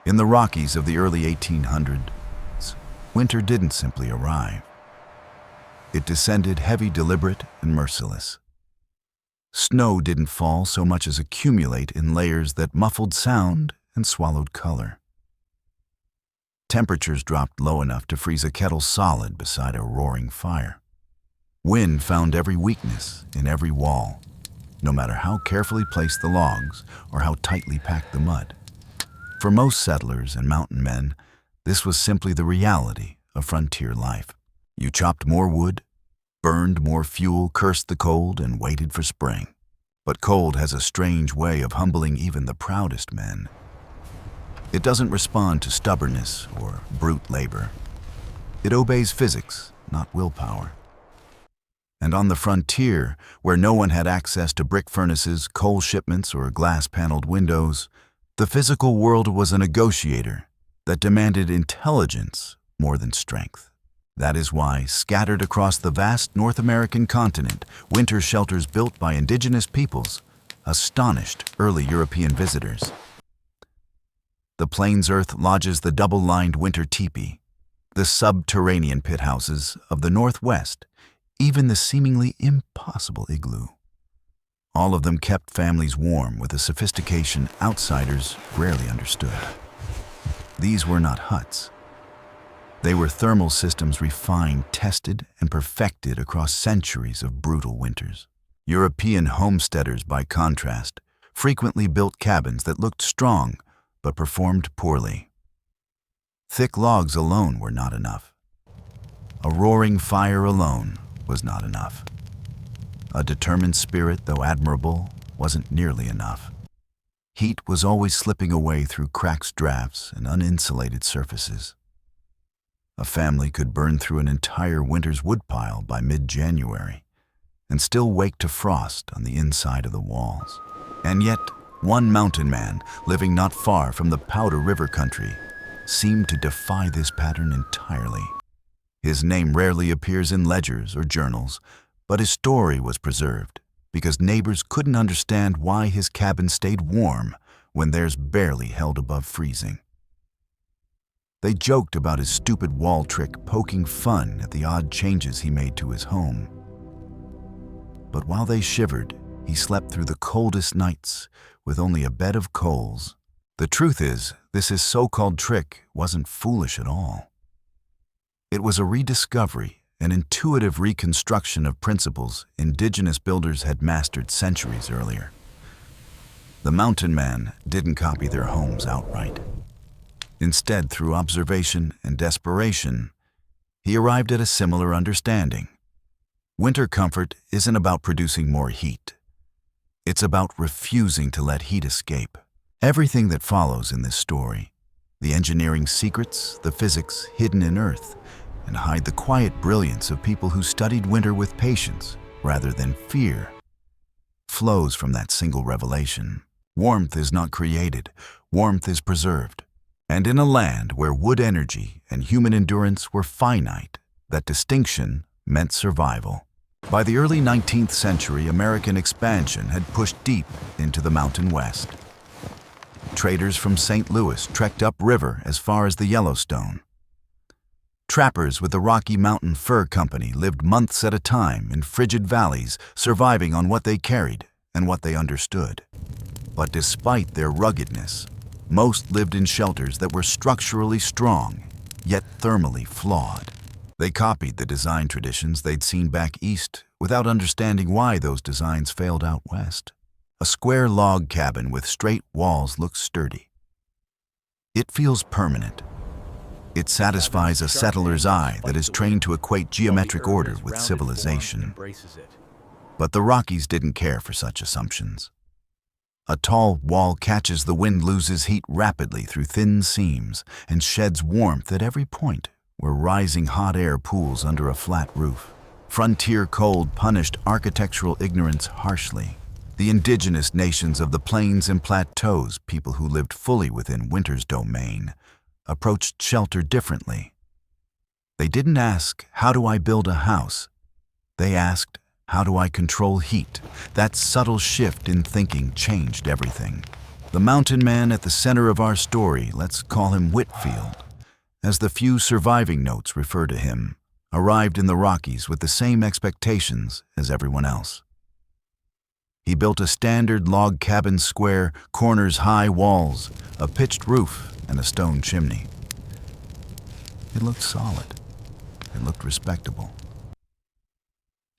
In the Rockies of the early 1800s, winter didn't simply arrive. It descended heavy, deliberate, and merciless. Snow didn't fall so much as accumulate in layers that muffled sound and swallowed color. Temperatures dropped low enough to freeze a kettle solid beside a roaring fire. Wind found every weakness in every wall, no matter how carefully placed the logs or how tightly packed the mud. For most settlers and mountain men, this was simply the reality of frontier life. You chopped more wood, burned more fuel, cursed the cold, and waited for spring. But cold has a strange way of humbling even the proudest men. It doesn't respond to stubbornness or brute labor. It obeys physics, not willpower. And on the frontier, where no one had access to brick furnaces, coal shipments, or glass-paneled windows, the physical world was a negotiator that demanded intelligence more than strength. That is why, scattered across the vast North American continent, winter shelters built by indigenous peoples astonished early European visitors. The plains earth lodges the double-lined winter teepee, the subterranean pit houses of the Northwest, even the seemingly impossible igloo. All of them kept families warm with a sophistication outsiders rarely understood. These were not huts. They were thermal systems refined, tested, and perfected across centuries of brutal winters. European homesteaders, by contrast, frequently built cabins that looked strong but performed poorly. Thick logs alone were not enough. A roaring fire alone was not enough. A determined spirit, though admirable, wasn't nearly enough. Heat was always slipping away through cracks, drafts, and uninsulated surfaces. A family could burn through an entire winter's woodpile by mid-January and still wake to frost on the inside of the walls. And yet, one mountain man, living not far from the Powder River country, seemed to defy this pattern entirely. His name rarely appears in ledgers or journals, but his story was preserved because neighbors couldn't understand why his cabin stayed warm when theirs barely held above freezing. They joked about his stupid wall trick, poking fun at the odd changes he made to his home. But while they shivered, he slept through the coldest nights with only a bed of coals. The truth is, his so-called trick wasn't foolish at all. It was a rediscovery, an intuitive reconstruction of principles indigenous builders had mastered centuries earlier. The mountain man didn't copy their homes outright. Instead, through observation and desperation, he arrived at a similar understanding. Winter comfort isn't about producing more heat. It's about refusing to let heat escape. Everything that follows in this story, the engineering secrets, the physics hidden in earth, and hide the quiet brilliance of people who studied winter with patience rather than fear, flows from that single revelation. Warmth is not created, warmth is preserved. And in a land where wood energy and human endurance were finite, that distinction meant survival. By the early 19th century, American expansion had pushed deep into the Mountain West. Traders from St. Louis trekked upriver as far as the Yellowstone. Trappers with the Rocky Mountain Fur Company lived months at a time in frigid valleys, surviving on what they carried and what they understood. But despite their ruggedness, most lived in shelters that were structurally strong, yet thermally flawed. They copied the design traditions they'd seen back east without understanding why those designs failed out west. A square log cabin with straight walls looks sturdy. It feels permanent. It satisfies a settler's eye that is trained to equate geometric order with civilization. But the Rockies didn't care for such assumptions. A tall wall catches the wind, loses heat rapidly through thin seams, and sheds warmth at every point where rising hot air pools under a flat roof. Frontier cold punished architectural ignorance harshly. The indigenous nations of the plains and plateaus, people who lived fully within winter's domain, approached shelter differently. They didn't ask, "How do I build a house?" They asked, "How do I control heat?" That subtle shift in thinking changed everything. The mountain man at the center of our story, let's call him Whitfield, as the few surviving notes refer to him, arrived in the Rockies with the same expectations as everyone else. He built a standard log cabin square, corners high walls, a pitched roof, and a stone chimney. It looked solid. It looked respectable.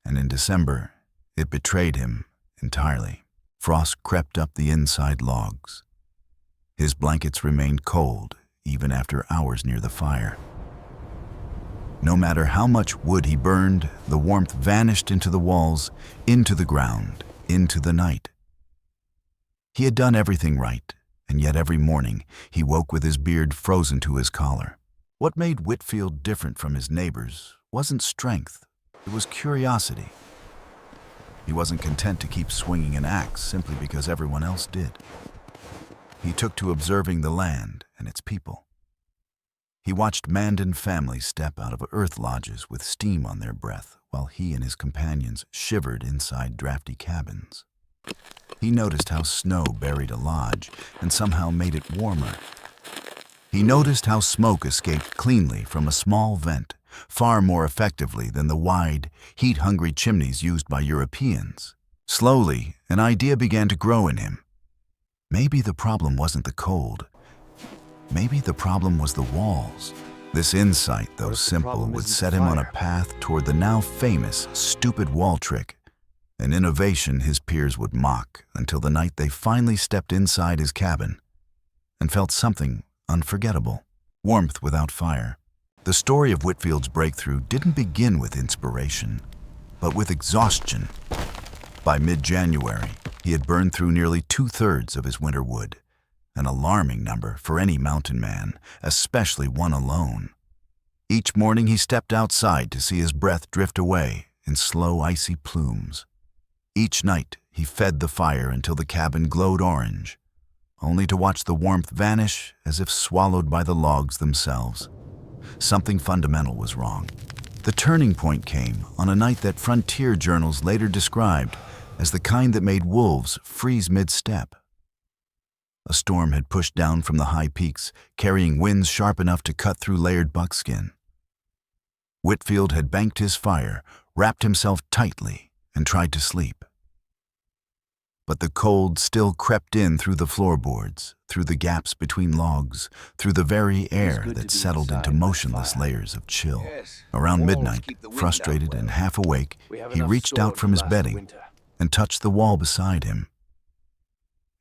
And in December, it betrayed him entirely. Frost crept up the inside logs. His blankets remained cold, even after hours near the fire. No matter how much wood he burned, the warmth vanished into the walls, into the ground, into the night. He had done everything right, and yet every morning he woke with his beard frozen to his collar. What made Whitfield different from his neighbors wasn't strength, it was curiosity. He wasn't content to keep swinging an axe simply because everyone else did. He took to observing the land and its people. He watched Mandan families step out of earth lodges with steam on their breath while he and his companions shivered inside drafty cabins. He noticed how snow buried a lodge and somehow made it warmer. He noticed how smoke escaped cleanly from a small vent, far more effectively than the wide, heat-hungry chimneys used by Europeans. Slowly, an idea began to grow in him. Maybe the problem wasn't the cold. Maybe the problem was the walls. This insight, though simple, would set him on a path toward the now famous stupid wall trick, an innovation his peers would mock until the night they finally stepped inside his cabin and felt something unforgettable. Warmth without fire. The story of Whitfield's breakthrough didn't begin with inspiration, but with exhaustion. By mid-January, he had burned through nearly 2/3 of his winter wood, an alarming number for any mountain man, especially one alone. Each morning he stepped outside to see his breath drift away in slow, icy plumes. Each night he fed the fire until the cabin glowed orange, only to watch the warmth vanish as if swallowed by the logs themselves. Something fundamental was wrong. The turning point came on a night that frontier journals later described as the kind that made wolves freeze mid-step. A storm had pushed down from the high peaks, carrying winds sharp enough to cut through layered buckskin. Whitfield had banked his fire, wrapped himself tightly, and tried to sleep. But the cold still crept in through the floorboards, through the gaps between logs, through the very air that settled into motionless layers of chill. Around midnight, frustrated and half awake, he reached out from his bedding and touched the wall beside him.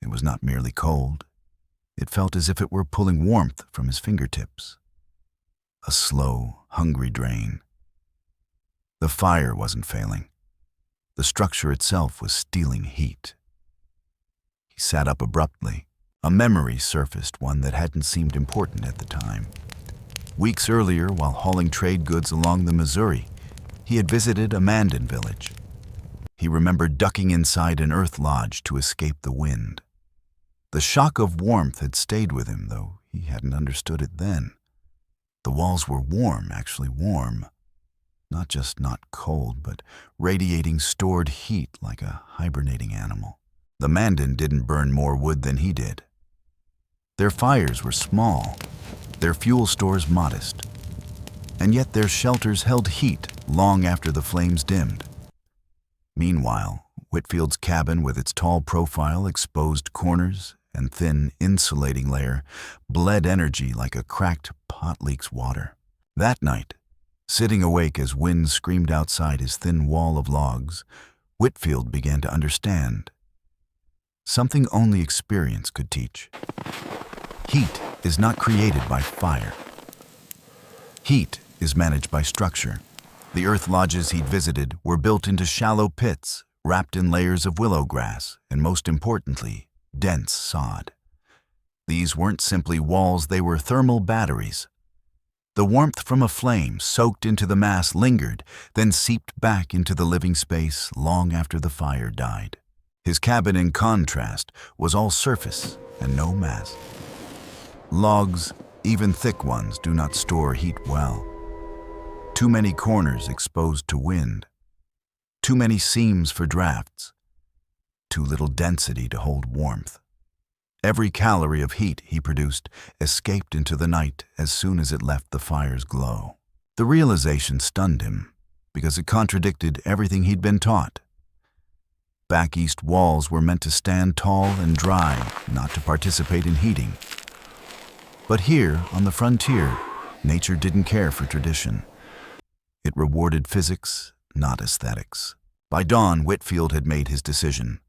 It was not merely cold. It felt as if it were pulling warmth from his fingertips. A slow, hungry drain. The fire wasn't failing. The structure itself was stealing heat. He sat up abruptly. A memory surfaced, one that hadn't seemed important at the time. Weeks earlier, while hauling trade goods along the Missouri, he had visited a Mandan village. He remembered ducking inside an earth lodge to escape the wind. The shock of warmth had stayed with him, though he hadn't understood it then. The walls were warm, actually warm. Not just not cold, but radiating stored heat like a hibernating animal. The Mandan didn't burn more wood than he did. Their fires were small, their fuel stores modest, and yet their shelters held heat long after the flames dimmed. Meanwhile, Whitfield's cabin, with its tall profile, exposed corners, and thin, insulating layer, bled energy like a cracked pot leaks water. That night, sitting awake as wind screamed outside his thin wall of logs, Whitfield began to understand. Something only experience could teach. Heat is not created by fire. Heat is managed by structure. The earth lodges he'd visited were built into shallow pits, wrapped in layers of willow grass, and most importantly, dense sod. These weren't simply walls, they were thermal batteries. The warmth from a flame soaked into the mass lingered, then seeped back into the living space long after the fire died. His cabin, in contrast, was all surface and no mass. Logs, even thick ones, do not store heat well. Too many corners exposed to wind. Too many seams for drafts. Too little density to hold warmth. Every calorie of heat he produced escaped into the night as soon as it left the fire's glow. The realization stunned him, because it contradicted everything he'd been taught. Back east walls were meant to stand tall and dry, not to participate in heating. But here, on the frontier, nature didn't care for tradition. It rewarded physics, not aesthetics. By dawn, Whitfield had made his decision.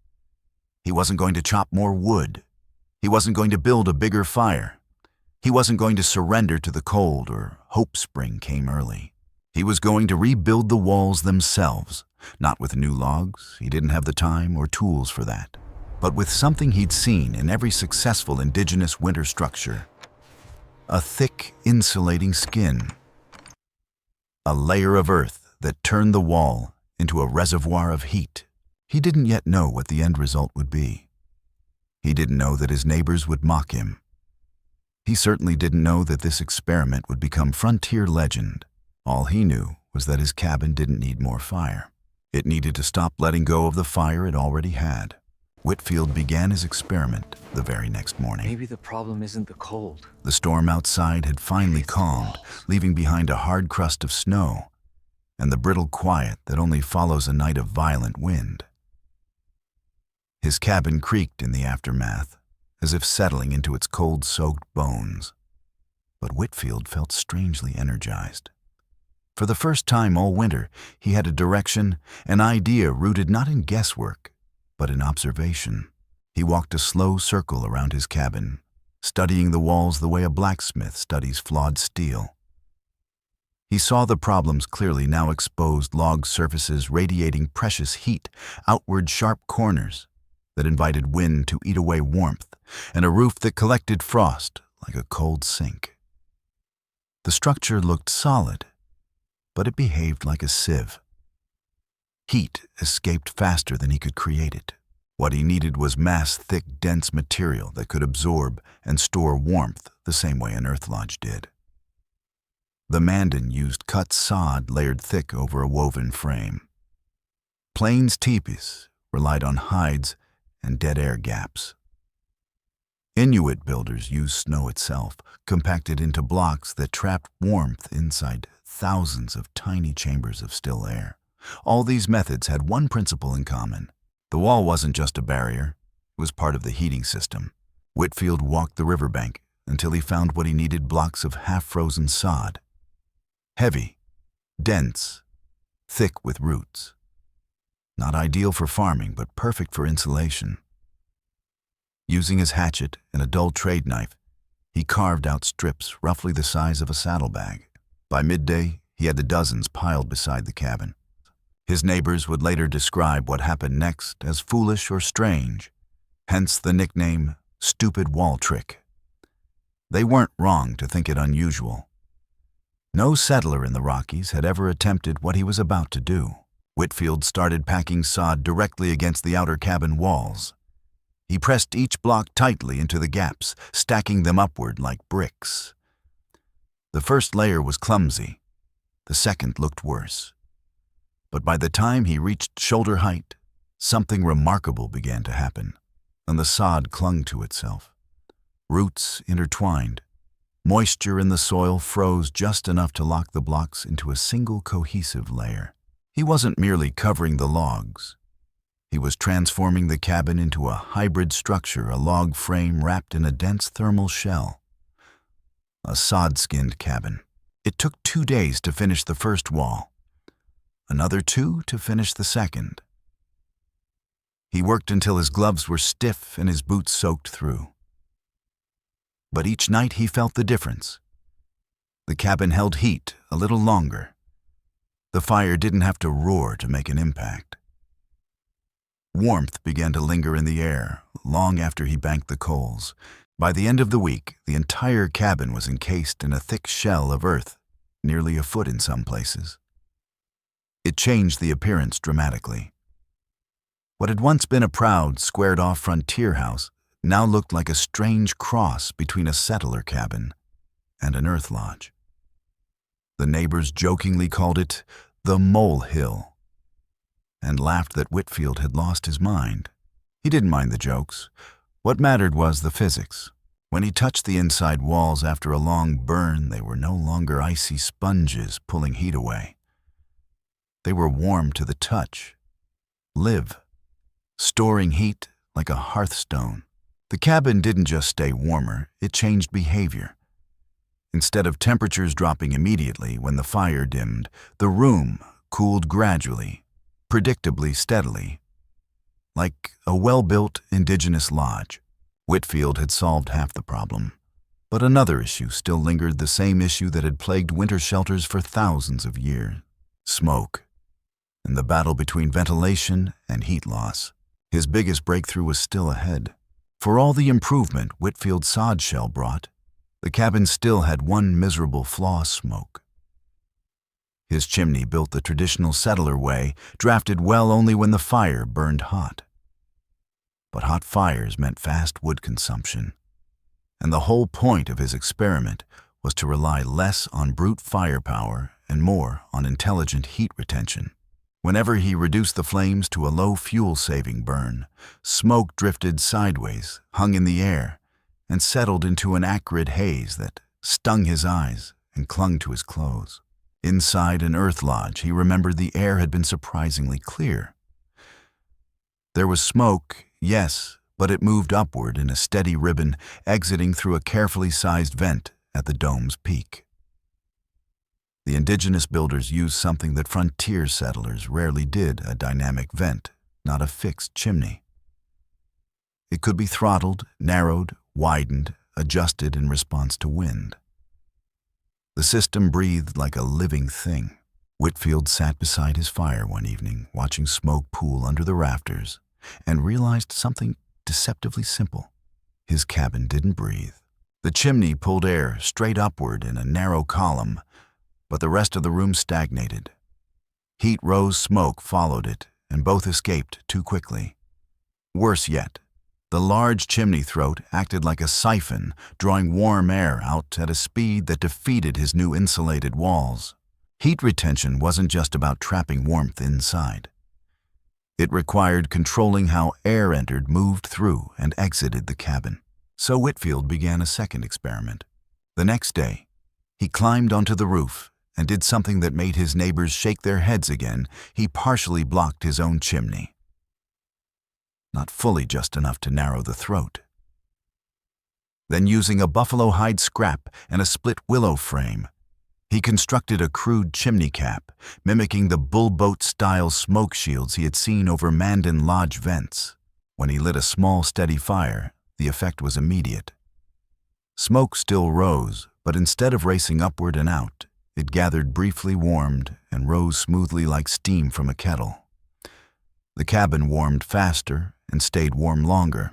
He wasn't going to chop more wood. He wasn't going to build a bigger fire. He wasn't going to surrender to the cold or hope spring came early. He was going to rebuild the walls themselves, not with new logs. He didn't have the time or tools for that, but with something he'd seen in every successful indigenous winter structure: a thick, insulating skin. A layer of earth that turned the wall into a reservoir of heat. He didn't yet know what the end result would be. He didn't know that his neighbors would mock him. He certainly didn't know that this experiment would become frontier legend. All he knew was that his cabin didn't need more fire. It needed to stop letting go of the fire it already had. Whitfield began his experiment the very next morning. Maybe the problem isn't the cold. The storm outside had finally calmed, leaving behind a hard crust of snow and the brittle quiet that only follows a night of violent wind. His cabin creaked in the aftermath, as if settling into its cold-soaked bones. But Whitfield felt strangely energized. For the first time all winter, he had a direction, an idea rooted not in guesswork, but in observation. He walked a slow circle around his cabin, studying the walls the way a blacksmith studies flawed steel. He saw the problems clearly: now exposed log surfaces radiating precious heat, outward sharp corners that invited wind to eat away warmth, and a roof that collected frost like a cold sink. The structure looked solid, but it behaved like a sieve. Heat escaped faster than he could create it. What he needed was mass, thick, dense material that could absorb and store warmth the same way an earth lodge did. The Mandan used cut sod layered thick over a woven frame. Plains teepees relied on hides and dead air gaps. Inuit builders used snow itself, compacted into blocks that trapped warmth inside thousands of tiny chambers of still air. All these methods had one principle in common. The wall wasn't just a barrier, it was part of the heating system. Whitfield walked the riverbank until he found what he needed: blocks of half-frozen sod. Heavy, dense, thick with roots. Not ideal for farming, but perfect for insulation. Using his hatchet and a dull trade knife, he carved out strips roughly the size of a saddlebag. By midday, he had the dozens piled beside the cabin. His neighbors would later describe what happened next as foolish or strange, hence the nickname "stupid wall trick." They weren't wrong to think it unusual. No settler in the Rockies had ever attempted what he was about to do. Whitfield started packing sod directly against the outer cabin walls. He pressed each block tightly into the gaps, stacking them upward like bricks. The first layer was clumsy. The second looked worse. But by the time he reached shoulder height, something remarkable began to happen, and the sod clung to itself. Roots intertwined. Moisture in the soil froze just enough to lock the blocks into a single cohesive layer. He wasn't merely covering the logs. He was transforming the cabin into a hybrid structure, a log frame wrapped in a dense thermal shell. A sod-skinned cabin. It took 2 days to finish the first wall, another 2 to finish the second. He worked until his gloves were stiff and his boots soaked through. But each night he felt the difference. The cabin held heat a little longer. The fire didn't have to roar to make an impact. Warmth began to linger in the air long after he banked the coals. By the end of the week, the entire cabin was encased in a thick shell of earth, nearly a foot in some places. It changed the appearance dramatically. What had once been a proud, squared-off frontier house now looked like a strange cross between a settler cabin and an earth lodge. The neighbors jokingly called it the molehill and laughed that Whitfield had lost his mind. He didn't mind the jokes. What mattered was the physics. When he touched the inside walls after a long burn, they were no longer icy sponges pulling heat away. They were warm to the touch, live, storing heat like a hearthstone. The cabin didn't just stay warmer, it changed behavior. Instead of temperatures dropping immediately when the fire dimmed, the room cooled gradually, predictably steadily, like a well-built Indigenous lodge. Whitfield had solved half the problem, but another issue still lingered, the same issue that had plagued winter shelters for thousands of years: smoke, and the battle between ventilation and heat loss. His biggest breakthrough was still ahead. For all the improvement Whitfield's sod shell brought, the cabin still had one miserable flaw: smoke. His chimney, built the traditional settler way, drafted well only when the fire burned hot. But hot fires meant fast wood consumption, and the whole point of his experiment was to rely less on brute firepower and more on intelligent heat retention. Whenever he reduced the flames to a low fuel-saving burn, smoke drifted sideways, hung in the air, and settled into an acrid haze that stung his eyes and clung to his clothes. Inside an earth lodge, he remembered the air had been surprisingly clear. There was smoke, yes, but it moved upward in a steady ribbon, exiting through a carefully sized vent at the dome's peak. The Indigenous builders used something that frontier settlers rarely did: a dynamic vent, not a fixed chimney. It could be throttled, narrowed, widened, adjusted in response to wind. The system breathed like a living thing. Whitfield sat beside his fire one evening, watching smoke pool under the rafters, and realized something deceptively simple. His cabin didn't breathe. The chimney pulled air straight upward in a narrow column, but the rest of the room stagnated. Heat rose, smoke followed it, and both escaped too quickly. Worse yet, the large chimney throat acted like a siphon, drawing warm air out at a speed that defeated his new insulated walls. Heat retention wasn't just about trapping warmth inside. It required controlling how air entered, moved through, and exited the cabin. So Whitfield began a second experiment. The next day, he climbed onto the roof and did something that made his neighbors shake their heads again. He partially blocked his own chimney. Not fully, just enough to narrow the throat. Then, using a buffalo hide scrap and a split willow frame, he constructed a crude chimney cap, mimicking the bullboat-style smoke shields he had seen over Mandan Lodge vents. When he lit a small, steady fire, the effect was immediate. Smoke still rose, but instead of racing upward and out, it gathered briefly, warmed, and rose smoothly like steam from a kettle. The cabin warmed faster and stayed warm longer.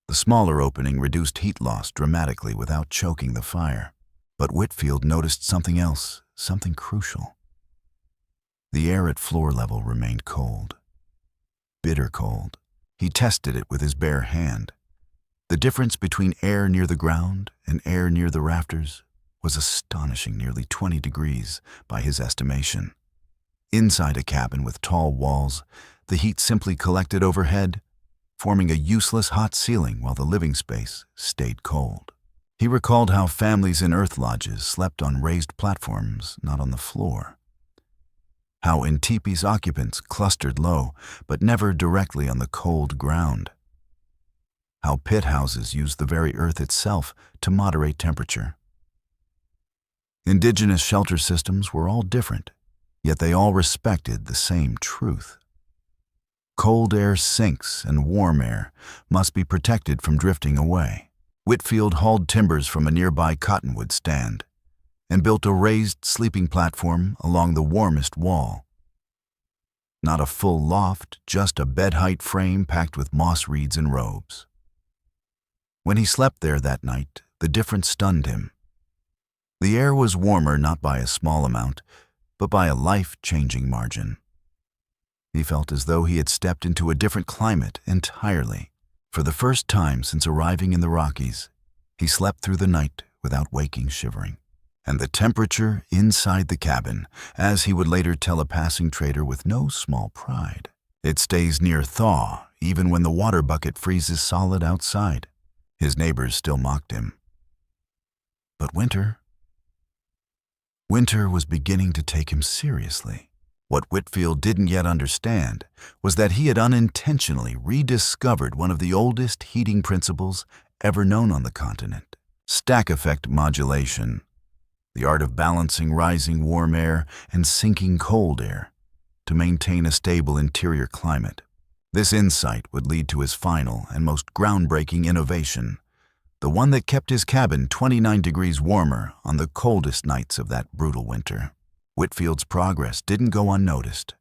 The smaller opening reduced heat loss dramatically without choking the fire. But Whitfield noticed something else, something crucial. The air at floor level remained cold. Bitter cold. He tested it with his bare hand. The difference between air near the ground and air near the rafters was astonishing, nearly 20 degrees by his estimation. Inside a cabin with tall walls, the heat simply collected overhead, forming a useless hot ceiling while the living space stayed cold. He recalled how families in earth lodges slept on raised platforms, not on the floor. How in teepees occupants clustered low, but never directly on the cold ground. How pit houses used the very earth itself to moderate temperature. Indigenous shelter systems were all different, yet they all respected the same truth. Cold air sinks and warm air must be protected from drifting away. Whitfield hauled timbers from a nearby cottonwood stand and built a raised sleeping platform along the warmest wall. Not a full loft, just a bed-height frame packed with moss reeds and robes. When he slept there that night, the difference stunned him. The air was warmer not by a small amount, but by a life-changing margin. He felt as though he had stepped into a different climate entirely. For the first time since arriving in the Rockies, he slept through the night without waking shivering. And the temperature inside the cabin, as he would later tell a passing trader with no small pride, it stays near thaw even when the water bucket freezes solid outside. His neighbors still mocked him. But winter was beginning to take him seriously. What Whitfield didn't yet understand was that he had unintentionally rediscovered one of the oldest heating principles ever known on the continent: stack effect modulation, the art of balancing rising warm air and sinking cold air to maintain a stable interior climate. This insight would lead to his final and most groundbreaking innovation, the one that kept his cabin 29 degrees warmer on the coldest nights of that brutal winter. Whitfield's progress didn't go unnoticed.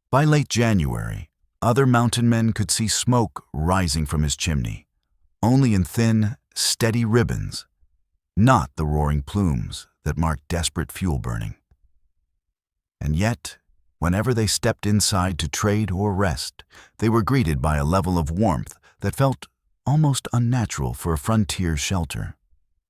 By late January, other mountain men could see smoke rising from his chimney, only in thin, steady ribbons, not the roaring plumes that marked desperate fuel burning. And yet, whenever they stepped inside to trade or rest, they were greeted by a level of warmth that felt almost unnatural for a frontier shelter.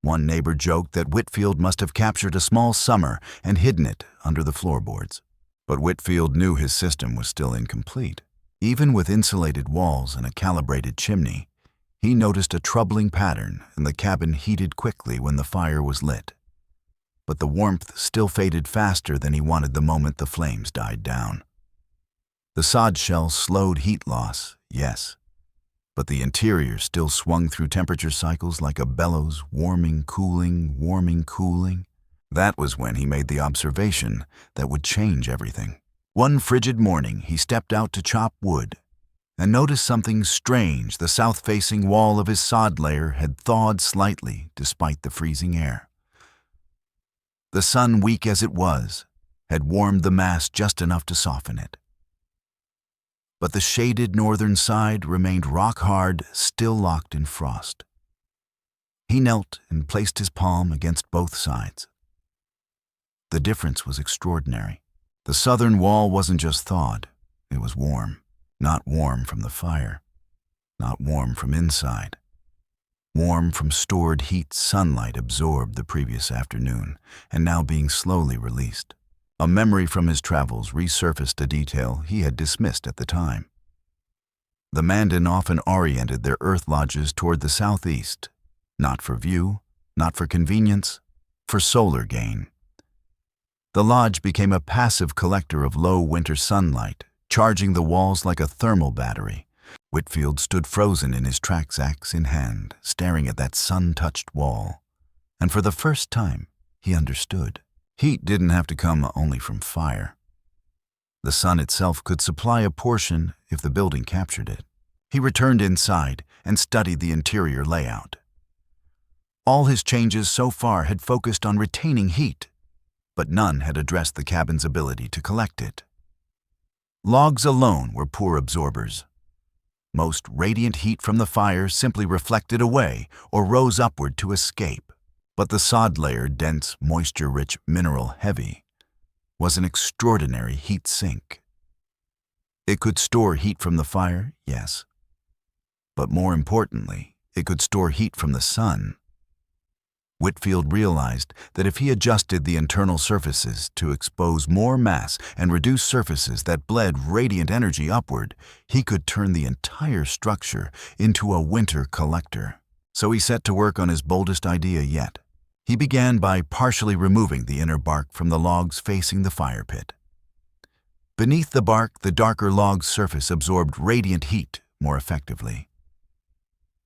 One neighbor joked that Whitfield must have captured a small summer and hidden it under the floorboards. But Whitfield knew his system was still incomplete. Even with insulated walls and a calibrated chimney, he noticed a troubling pattern, and the cabin heated quickly when the fire was lit. But the warmth still faded faster than he wanted the moment the flames died down. The sod shell slowed heat loss, yes, but the interior still swung through temperature cycles like a bellows, warming, cooling. That was when he made the observation that would change everything. One frigid morning, he stepped out to chop wood and noticed something strange. The south-facing wall of his sod layer had thawed slightly despite the freezing air. The sun, weak as it was, had warmed the mass just enough to soften it. But the shaded northern side remained rock-hard, still locked in frost. He knelt and placed his palm against both sides. The difference was extraordinary. The southern wall wasn't just thawed, it was warm. Not warm from the fire, not warm from inside. Warm from stored heat sunlight absorbed the previous afternoon and now being slowly released. A memory from his travels resurfaced a detail he had dismissed at the time. The Mandan often oriented their earth lodges toward the southeast, not for view, not for convenience, for solar gain. The lodge became a passive collector of low winter sunlight, charging the walls like a thermal battery. Whitfield stood frozen in his tracks, axe in hand, staring at that sun-touched wall. And for the first time, he understood. Heat didn't have to come only from fire. The sun itself could supply a portion if the building captured it. He returned inside and studied the interior layout. All his changes so far had focused on retaining heat, but none had addressed the cabin's ability to collect it. Logs alone were poor absorbers. Most radiant heat from the fire simply reflected away or rose upward to escape. But the sod layer, dense, moisture-rich, mineral-heavy, was an extraordinary heat sink. It could store heat from the fire, yes. But more importantly, it could store heat from the sun. Whitfield realized that if he adjusted the internal surfaces to expose more mass and reduce surfaces that bled radiant energy upward, he could turn the entire structure into a winter collector. So he set to work on his boldest idea yet. He began by partially removing the inner bark from the logs facing the fire pit. Beneath the bark, the darker log's surface absorbed radiant heat more effectively.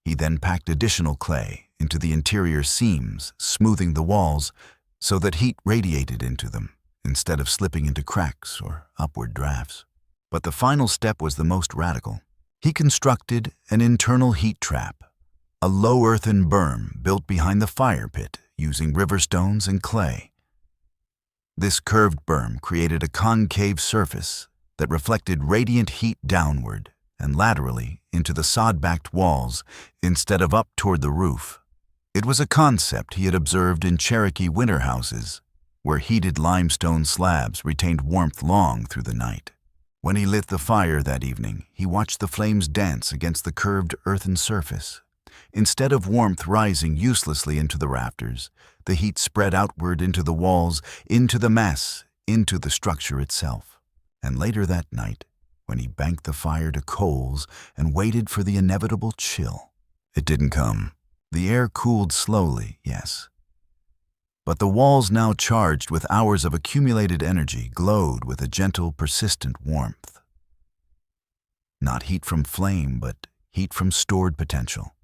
He then packed additional clay into the interior seams, smoothing the walls so that heat radiated into them instead of slipping into cracks or upward drafts. But the final step was the most radical. He constructed an internal heat trap, a low earthen berm built behind the fire pit using river stones and clay. This curved berm created a concave surface that reflected radiant heat downward and laterally into the sod-backed walls instead of up toward the roof. It was a concept he had observed in Cherokee winter houses, where heated limestone slabs retained warmth long through the night. When he lit the fire that evening, he watched the flames dance against the curved earthen surface. Instead of warmth rising uselessly into the rafters, the heat spread outward into the walls, into the mass, into the structure itself. And later that night, when he banked the fire to coals and waited for the inevitable chill. It didn't come. The air cooled slowly, yes. But the walls, now charged with hours of accumulated energy, glowed with a gentle, persistent warmth. Not heat from flame, but heat from stored potential.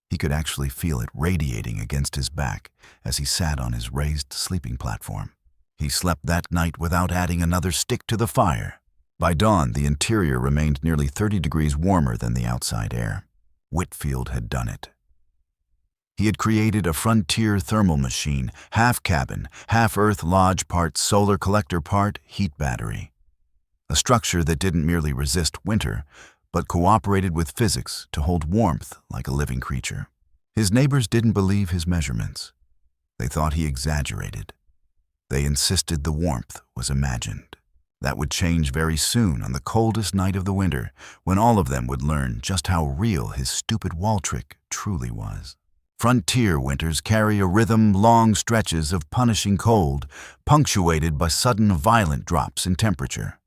He could actually feel it radiating against his back as he sat on his raised sleeping platform. He slept that night without adding another stick to the fire. By dawn, the interior remained nearly 30 degrees warmer than the outside air. Whitfield had done it. He had created a frontier thermal machine, half cabin, half earth lodge part solar collector part heat battery. A structure that didn't merely resist winter, but cooperated with physics to hold warmth like a living creature. His neighbors didn't believe his measurements. They thought he exaggerated. They insisted the warmth was imagined. That would change very soon on the coldest night of the winter, when all of them would learn just how real his stupid wall trick truly was. Frontier winters carry a rhythm, long stretches of punishing cold, punctuated by sudden violent drops in temperature.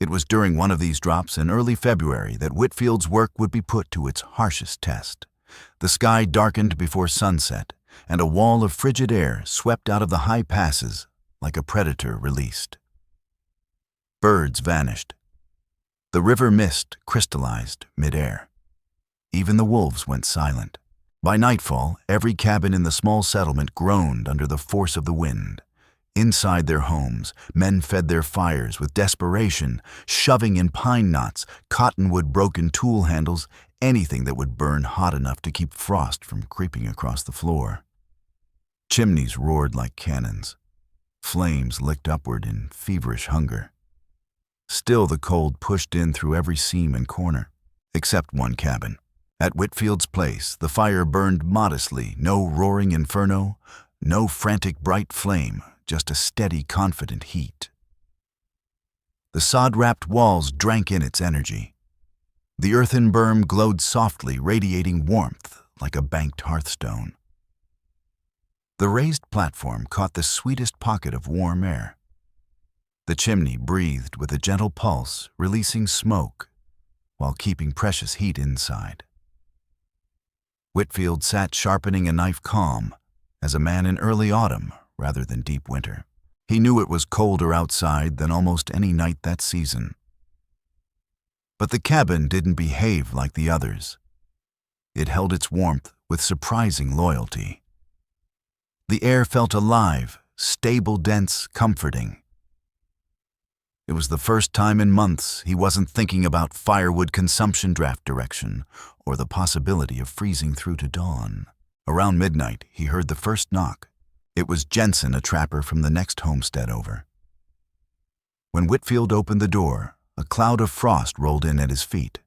It was during one of these drops in early February that Whitfield's work would be put to its harshest test. The sky darkened before sunset, and a wall of frigid air swept out of the high passes like a predator released. Birds vanished. The river mist crystallized mid-air. Even the wolves went silent. By nightfall, every cabin in the small settlement groaned under the force of the wind. Inside their homes, men fed their fires with desperation, shoving in pine knots, cottonwood broken tool handles, anything that would burn hot enough to keep frost from creeping across the floor. Chimneys roared like cannons. Flames licked upward in feverish hunger. Still the cold pushed in through every seam and corner, except one cabin. At Whitfield's place, the fire burned modestly, no roaring inferno, no frantic bright flame, just a steady, confident heat. The sod-wrapped walls drank in its energy. The earthen berm glowed softly, radiating warmth like a banked hearthstone. The raised platform caught the sweetest pocket of warm air. The chimney breathed with a gentle pulse, releasing smoke while keeping precious heat inside. Whitfield sat sharpening a knife calm, as a man in early autumn rather than deep winter. He knew it was colder outside than almost any night that season. But the cabin didn't behave like the others. It held its warmth with surprising loyalty. The air felt alive, stable, dense, comforting. It was the first time in months he wasn't thinking about firewood consumption draft direction or the possibility of freezing through to dawn. Around midnight, he heard the first knock. It was Jensen, a trapper from the next homestead over. When Whitfield opened the door, a cloud of frost rolled in at his feet.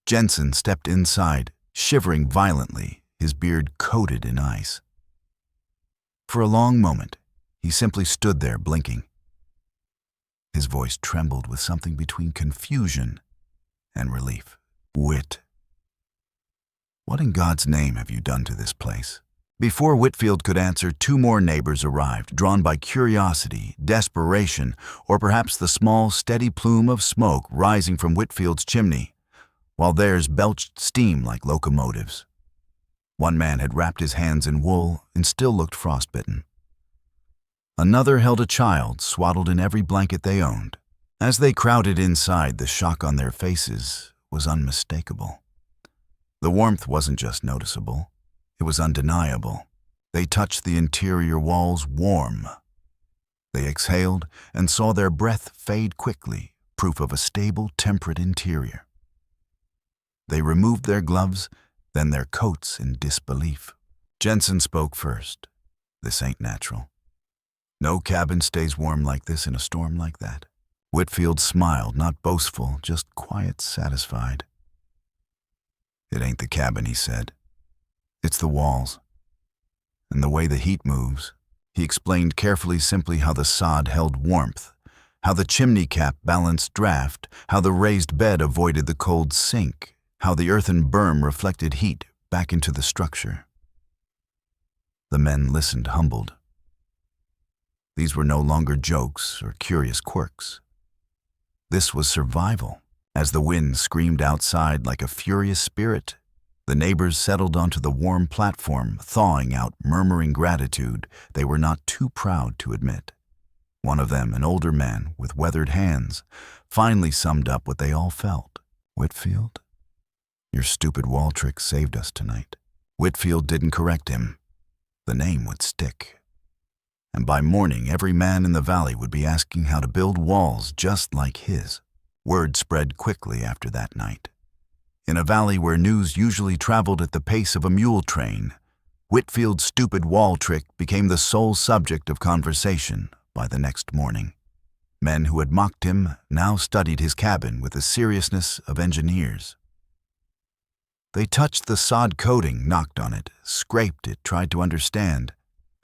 Jensen stepped inside, shivering violently, his beard coated in ice. For a long moment, he simply stood there blinking. His voice trembled with something between confusion and relief. "Whit, what in God's name have you done to this place?" Before Whitfield could answer, two more neighbors arrived, drawn by curiosity, desperation, or perhaps the small, steady plume of smoke rising from Whitfield's chimney, while theirs belched steam like locomotives. One man had wrapped his hands in wool and still looked frostbitten. Another held a child swaddled in every blanket they owned. As they crowded inside, the shock on their faces was unmistakable. The warmth wasn't just noticeable. It was undeniable. They touched the interior walls warm. They exhaled and saw their breath fade quickly, proof of a stable, temperate interior. They removed their gloves, then their coats in disbelief. Jensen spoke first. "This ain't natural. No cabin stays warm like this in a storm like that." Whitfield smiled, not boastful, just quiet, satisfied. "It ain't the cabin," he said. "It's the walls. And the way the heat moves." He explained carefully, simply, how the sod held warmth, how the chimney cap balanced draft, how the raised bed avoided the cold sink, how the earthen berm reflected heat back into the structure. The men listened, humbled. These were no longer jokes or curious quirks. This was survival. As the wind screamed outside like a furious spirit, the neighbors settled onto the warm platform, thawing out murmuring gratitude they were not too proud to admit. One of them, an older man with weathered hands, finally summed up what they all felt. "Whitfield, your stupid wall trick saved us tonight." Whitfield didn't correct him. The name would stick. And by morning, every man in the valley would be asking how to build walls just like his. Word spread quickly after that night. In a valley where news usually traveled at the pace of a mule train, Whitfield's stupid wall trick became the sole subject of conversation by the next morning. Men who had mocked him now studied his cabin with the seriousness of engineers. They touched the sod coating, knocked on it, scraped it, tried to understand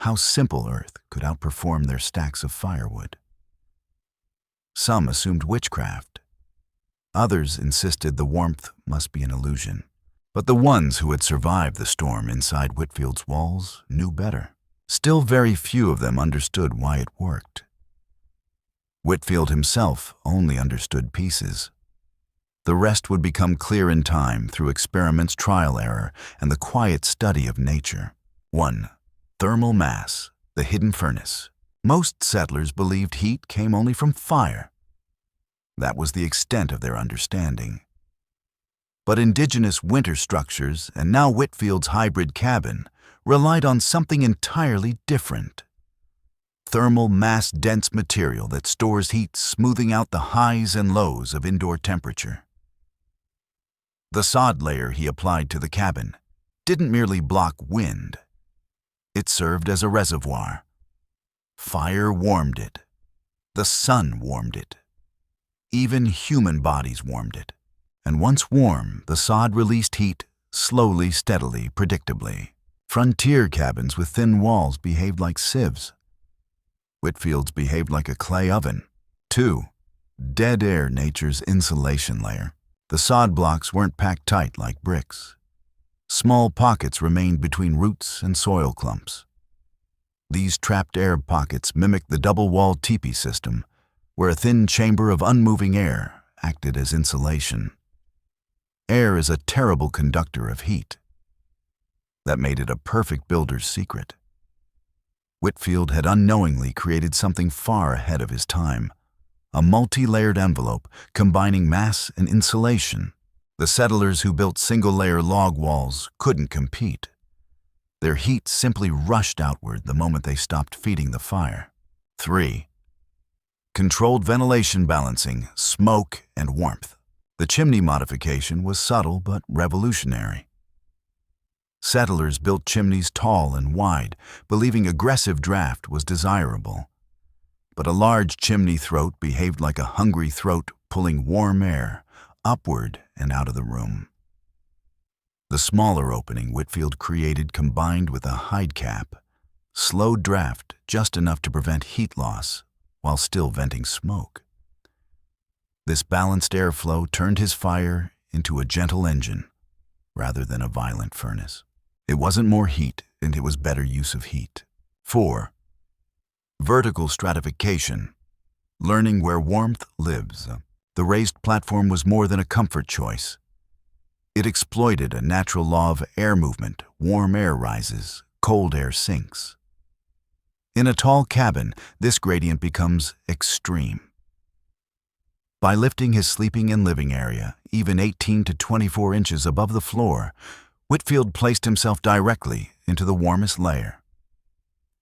how simple earth could outperform their stacks of firewood. Some assumed witchcraft. Others insisted the warmth must be an illusion. But the ones who had survived the storm inside Whitfield's walls knew better. Still, very few of them understood why it worked. Whitfield himself only understood pieces. The rest would become clear in time through experiments, trial error, and the quiet study of nature. 1. Thermal mass, the hidden furnace. Most settlers believed heat came only from fire. That was the extent of their understanding. But indigenous winter structures, and now Whitfield's hybrid cabin, relied on something entirely different. Thermal mass-dense material that stores heat, smoothing out the highs and lows of indoor temperature. The sod layer he applied to the cabin didn't merely block wind. It served as a reservoir. Fire warmed it. The sun warmed it. Even human bodies warmed it. And once warm, the sod released heat slowly, steadily, predictably. Frontier cabins with thin walls behaved like sieves. Whitfield's behaved like a clay oven. 2. Dead air, nature's insulation layer. The sod blocks weren't packed tight like bricks. Small pockets remained between roots and soil clumps. These trapped air pockets mimicked the double-walled teepee system, where a thin chamber of unmoving air acted as insulation. Air is a terrible conductor of heat. That made it a perfect builder's secret. Whitfield had unknowingly created something far ahead of his time, a multi-layered envelope combining mass and insulation. The settlers who built single-layer log walls couldn't compete. Their heat simply rushed outward the moment they stopped feeding the fire. 3. Controlled ventilation balancing, smoke, and warmth. The chimney modification was subtle but revolutionary. Settlers built chimneys tall and wide, believing aggressive draft was desirable. But a large chimney throat behaved like a hungry throat pulling warm air upward and out of the room. The smaller opening Whitfield created combined with a hide cap, slowed draft just enough to prevent heat loss while still venting smoke. This balanced airflow turned his fire into a gentle engine rather than a violent furnace. It wasn't more heat, and it was better use of heat. 4. Vertical stratification, learning where warmth lives. The raised platform was more than a comfort choice. It exploited a natural law of air movement. Warm air rises, cold air sinks. In a tall cabin, this gradient becomes extreme. By lifting his sleeping and living area, even 18 to 24 inches above the floor, Whitfield placed himself directly into the warmest layer.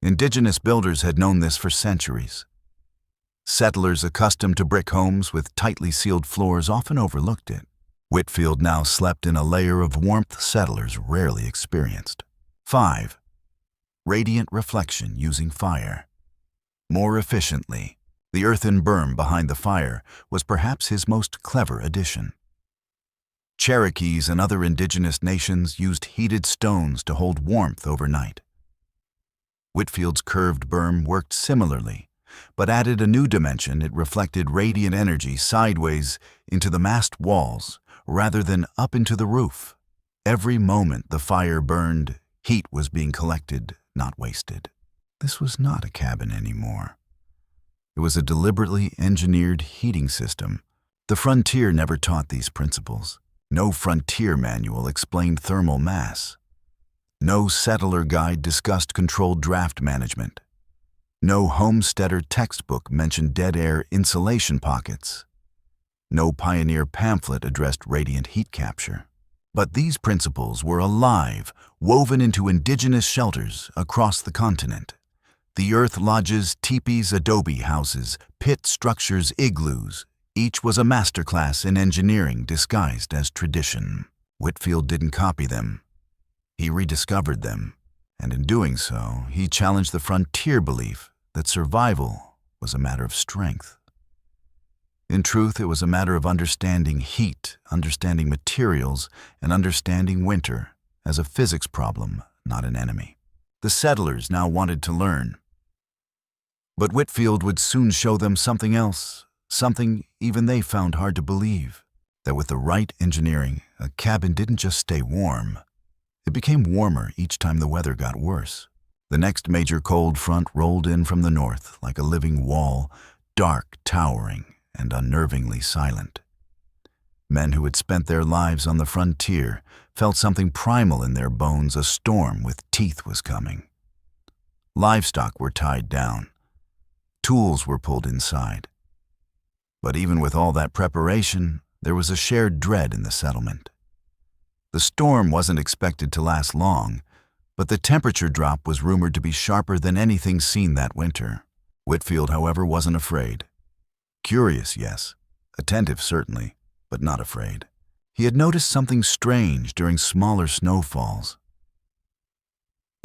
Indigenous builders had known this for centuries. Settlers accustomed to brick homes with tightly sealed floors often overlooked it. Whitfield now slept in a layer of warmth settlers rarely experienced. 5. Radiant reflection using fire. More efficiently, the earthen berm behind the fire was perhaps his most clever addition. Cherokees and other indigenous nations used heated stones to hold warmth overnight. Whitfield's curved berm worked similarly, but added a new dimension. It reflected radiant energy sideways into the massed walls rather than up into the roof. Every moment the fire burned, heat was being collected, not wasted. This was not a cabin anymore. It was a deliberately engineered heating system, The frontier never taught these principles. No frontier manual explained thermal mass. No settler guide discussed controlled draft management. No homesteader textbook mentioned dead air insulation pockets. No pioneer pamphlet addressed radiant heat capture. But these principles were alive, woven into indigenous shelters across the continent. The earth lodges, teepees, adobe houses, pit structures, igloos. Each was a masterclass in engineering disguised as tradition. Whitfield didn't copy them. He rediscovered them, and in doing so, he challenged the frontier belief that survival was a matter of strength. In truth, it was a matter of understanding heat, understanding materials, and understanding winter as a physics problem, not an enemy. The settlers now wanted to learn. But Whitfield would soon show them something else, something even they found hard to believe, that with the right engineering, a cabin didn't just stay warm. It became warmer each time the weather got worse. The next major cold front rolled in from the north like a living wall, dark, towering, and unnervingly silent. Men who had spent their lives on the frontier felt something primal in their bones. A storm with teeth was coming. Livestock were tied down. Tools were pulled inside. But even with all that preparation, there was a shared dread in the settlement. The storm wasn't expected to last long, but the temperature drop was rumored to be sharper than anything seen that winter. Whitfield, however, wasn't afraid. Curious, yes. Attentive, certainly, but not afraid. He had noticed something strange during smaller snowfalls.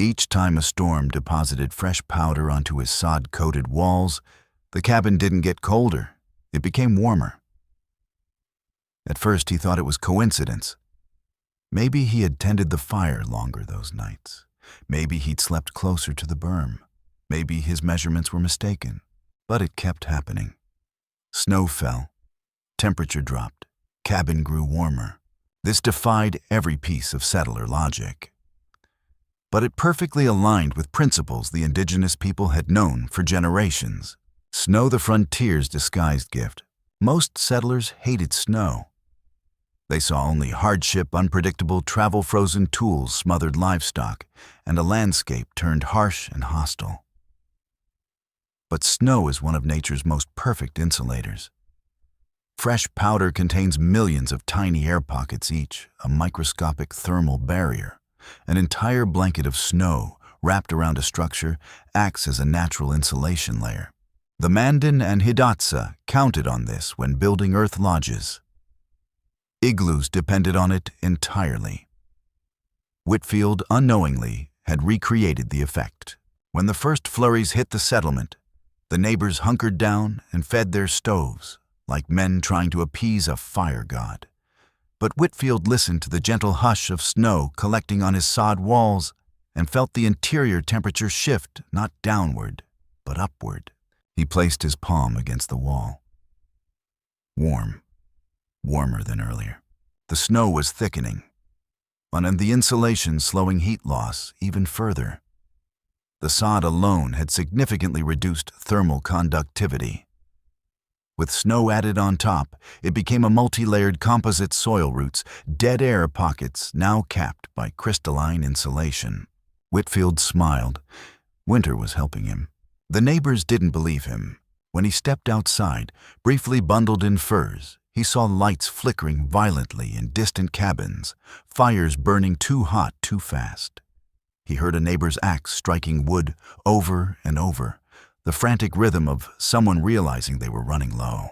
Each time a storm deposited fresh powder onto his sod-coated walls, the cabin didn't get colder. It became warmer. At first, he thought it was coincidence. Maybe he had tended the fire longer those nights. Maybe he'd slept closer to the berm. Maybe his measurements were mistaken. But it kept happening. Snow fell. Temperature dropped. Cabin grew warmer. This defied every piece of settler logic. But it perfectly aligned with principles the indigenous people had known for generations. Snow, the frontier's disguised gift. Most settlers hated snow. They saw only hardship, unpredictable, travel-frozen tools, smothered livestock, and a landscape turned harsh and hostile. But snow is one of nature's most perfect insulators. Fresh powder contains millions of tiny air pockets each, a microscopic thermal barrier. An entire blanket of snow wrapped around a structure acts as a natural insulation layer. The Mandan and Hidatsa counted on this when building earth lodges. Igloos depended on it entirely. Whitfield, unknowingly, had recreated the effect. When the first flurries hit the settlement, the neighbors hunkered down and fed their stoves, like men trying to appease a fire god. But Whitfield listened to the gentle hush of snow collecting on his sod walls and felt the interior temperature shift not downward, but upward. He placed his palm against the wall. Warm. Warmer than earlier. The snow was thickening, and the insulation slowing heat loss even further. The sod alone had significantly reduced thermal conductivity. With snow added on top, it became a multi-layered composite soil roots, dead air pockets now capped by crystalline insulation. Whitfield smiled. Winter was helping him. The neighbors didn't believe him. When he stepped outside, briefly bundled in furs, he saw lights flickering violently in distant cabins, fires burning too hot too fast. He heard a neighbor's axe striking wood over and over, the frantic rhythm of someone realizing they were running low.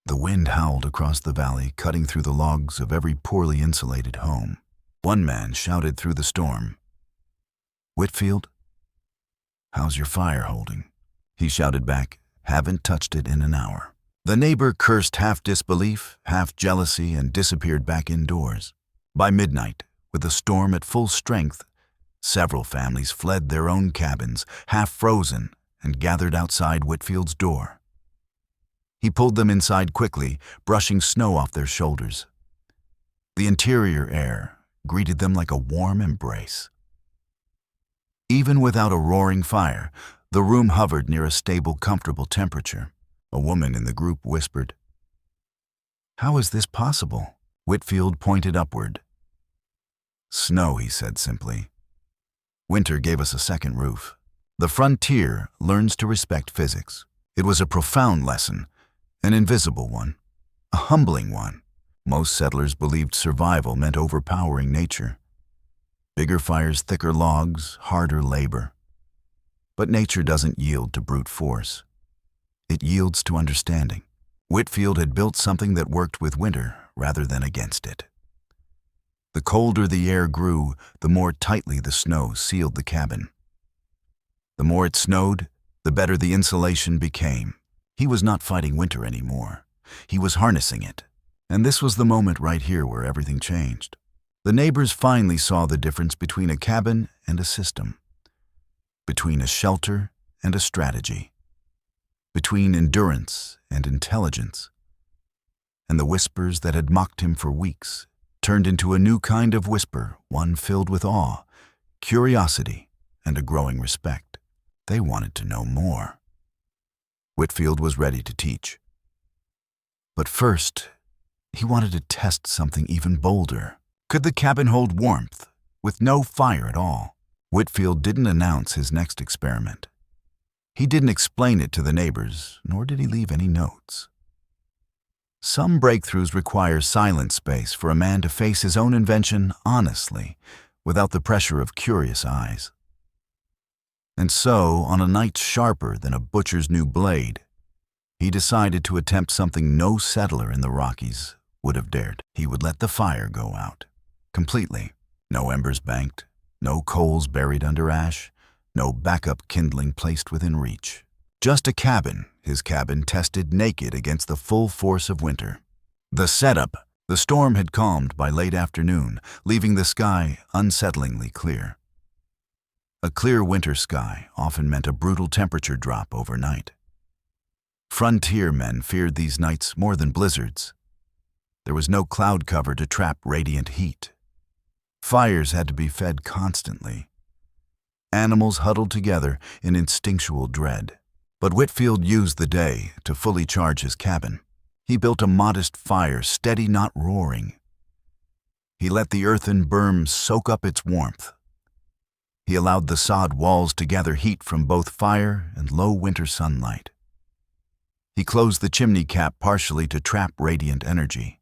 The wind howled across the valley, cutting through the logs of every poorly insulated home. One man shouted through the storm, "Whitfield, how's your fire holding?" He shouted back, "Haven't touched it in an hour." The neighbor cursed half disbelief, half jealousy, and disappeared back indoors. By midnight, with the storm at full strength, several families fled their own cabins, half frozen, and gathered outside Whitfield's door. He pulled them inside quickly, brushing snow off their shoulders. The interior air greeted them like a warm embrace. Even without a roaring fire, the room hovered near a stable, comfortable temperature. A woman in the group whispered, How is this possible? Whitfield pointed upward. Snow, he said simply. Winter gave us a second roof. The frontier learns to respect physics. It was a profound lesson, an invisible one, a humbling one. Most settlers believed survival meant overpowering nature. Bigger fires, thicker logs, harder labor. But nature doesn't yield to brute force. It yields to understanding. Whitfield had built something that worked with winter rather than against it. The colder the air grew, the more tightly the snow sealed the cabin. The more it snowed, the better the insulation became. He was not fighting winter anymore. He was harnessing it. And this was the moment right here where everything changed. The neighbors finally saw the difference between a cabin and a system, between a shelter and a strategy, between endurance and intelligence. And the whispers that had mocked him for weeks turned into a new kind of whisper, one filled with awe, curiosity, and a growing respect. They wanted to know more. Whitfield was ready to teach. But first, he wanted to test something even bolder. Could the cabin hold warmth with no fire at all? Whitfield didn't announce his next experiment. He didn't explain it to the neighbors, nor did he leave any notes. Some breakthroughs require silent space for a man to face his own invention honestly, without the pressure of curious eyes. And so, on a night sharper than a butcher's new blade, he decided to attempt something no settler in the Rockies would have dared. He would let the fire go out, completely. No embers banked, no coals buried under ash, no backup kindling placed within reach. Just a cabin, his cabin tested naked against the full force of winter. The setup, the storm had calmed by late afternoon, leaving the sky unsettlingly clear. A clear winter sky often meant a brutal temperature drop overnight. Frontier men feared these nights more than blizzards. There was no cloud cover to trap radiant heat. Fires had to be fed constantly. Animals huddled together in instinctual dread. But Whitfield used the day to fully charge his cabin. He built a modest fire, steady, not roaring. He let the earthen berm soak up its warmth. He allowed the sod walls to gather heat from both fire and low winter sunlight. He closed the chimney cap partially to trap radiant energy.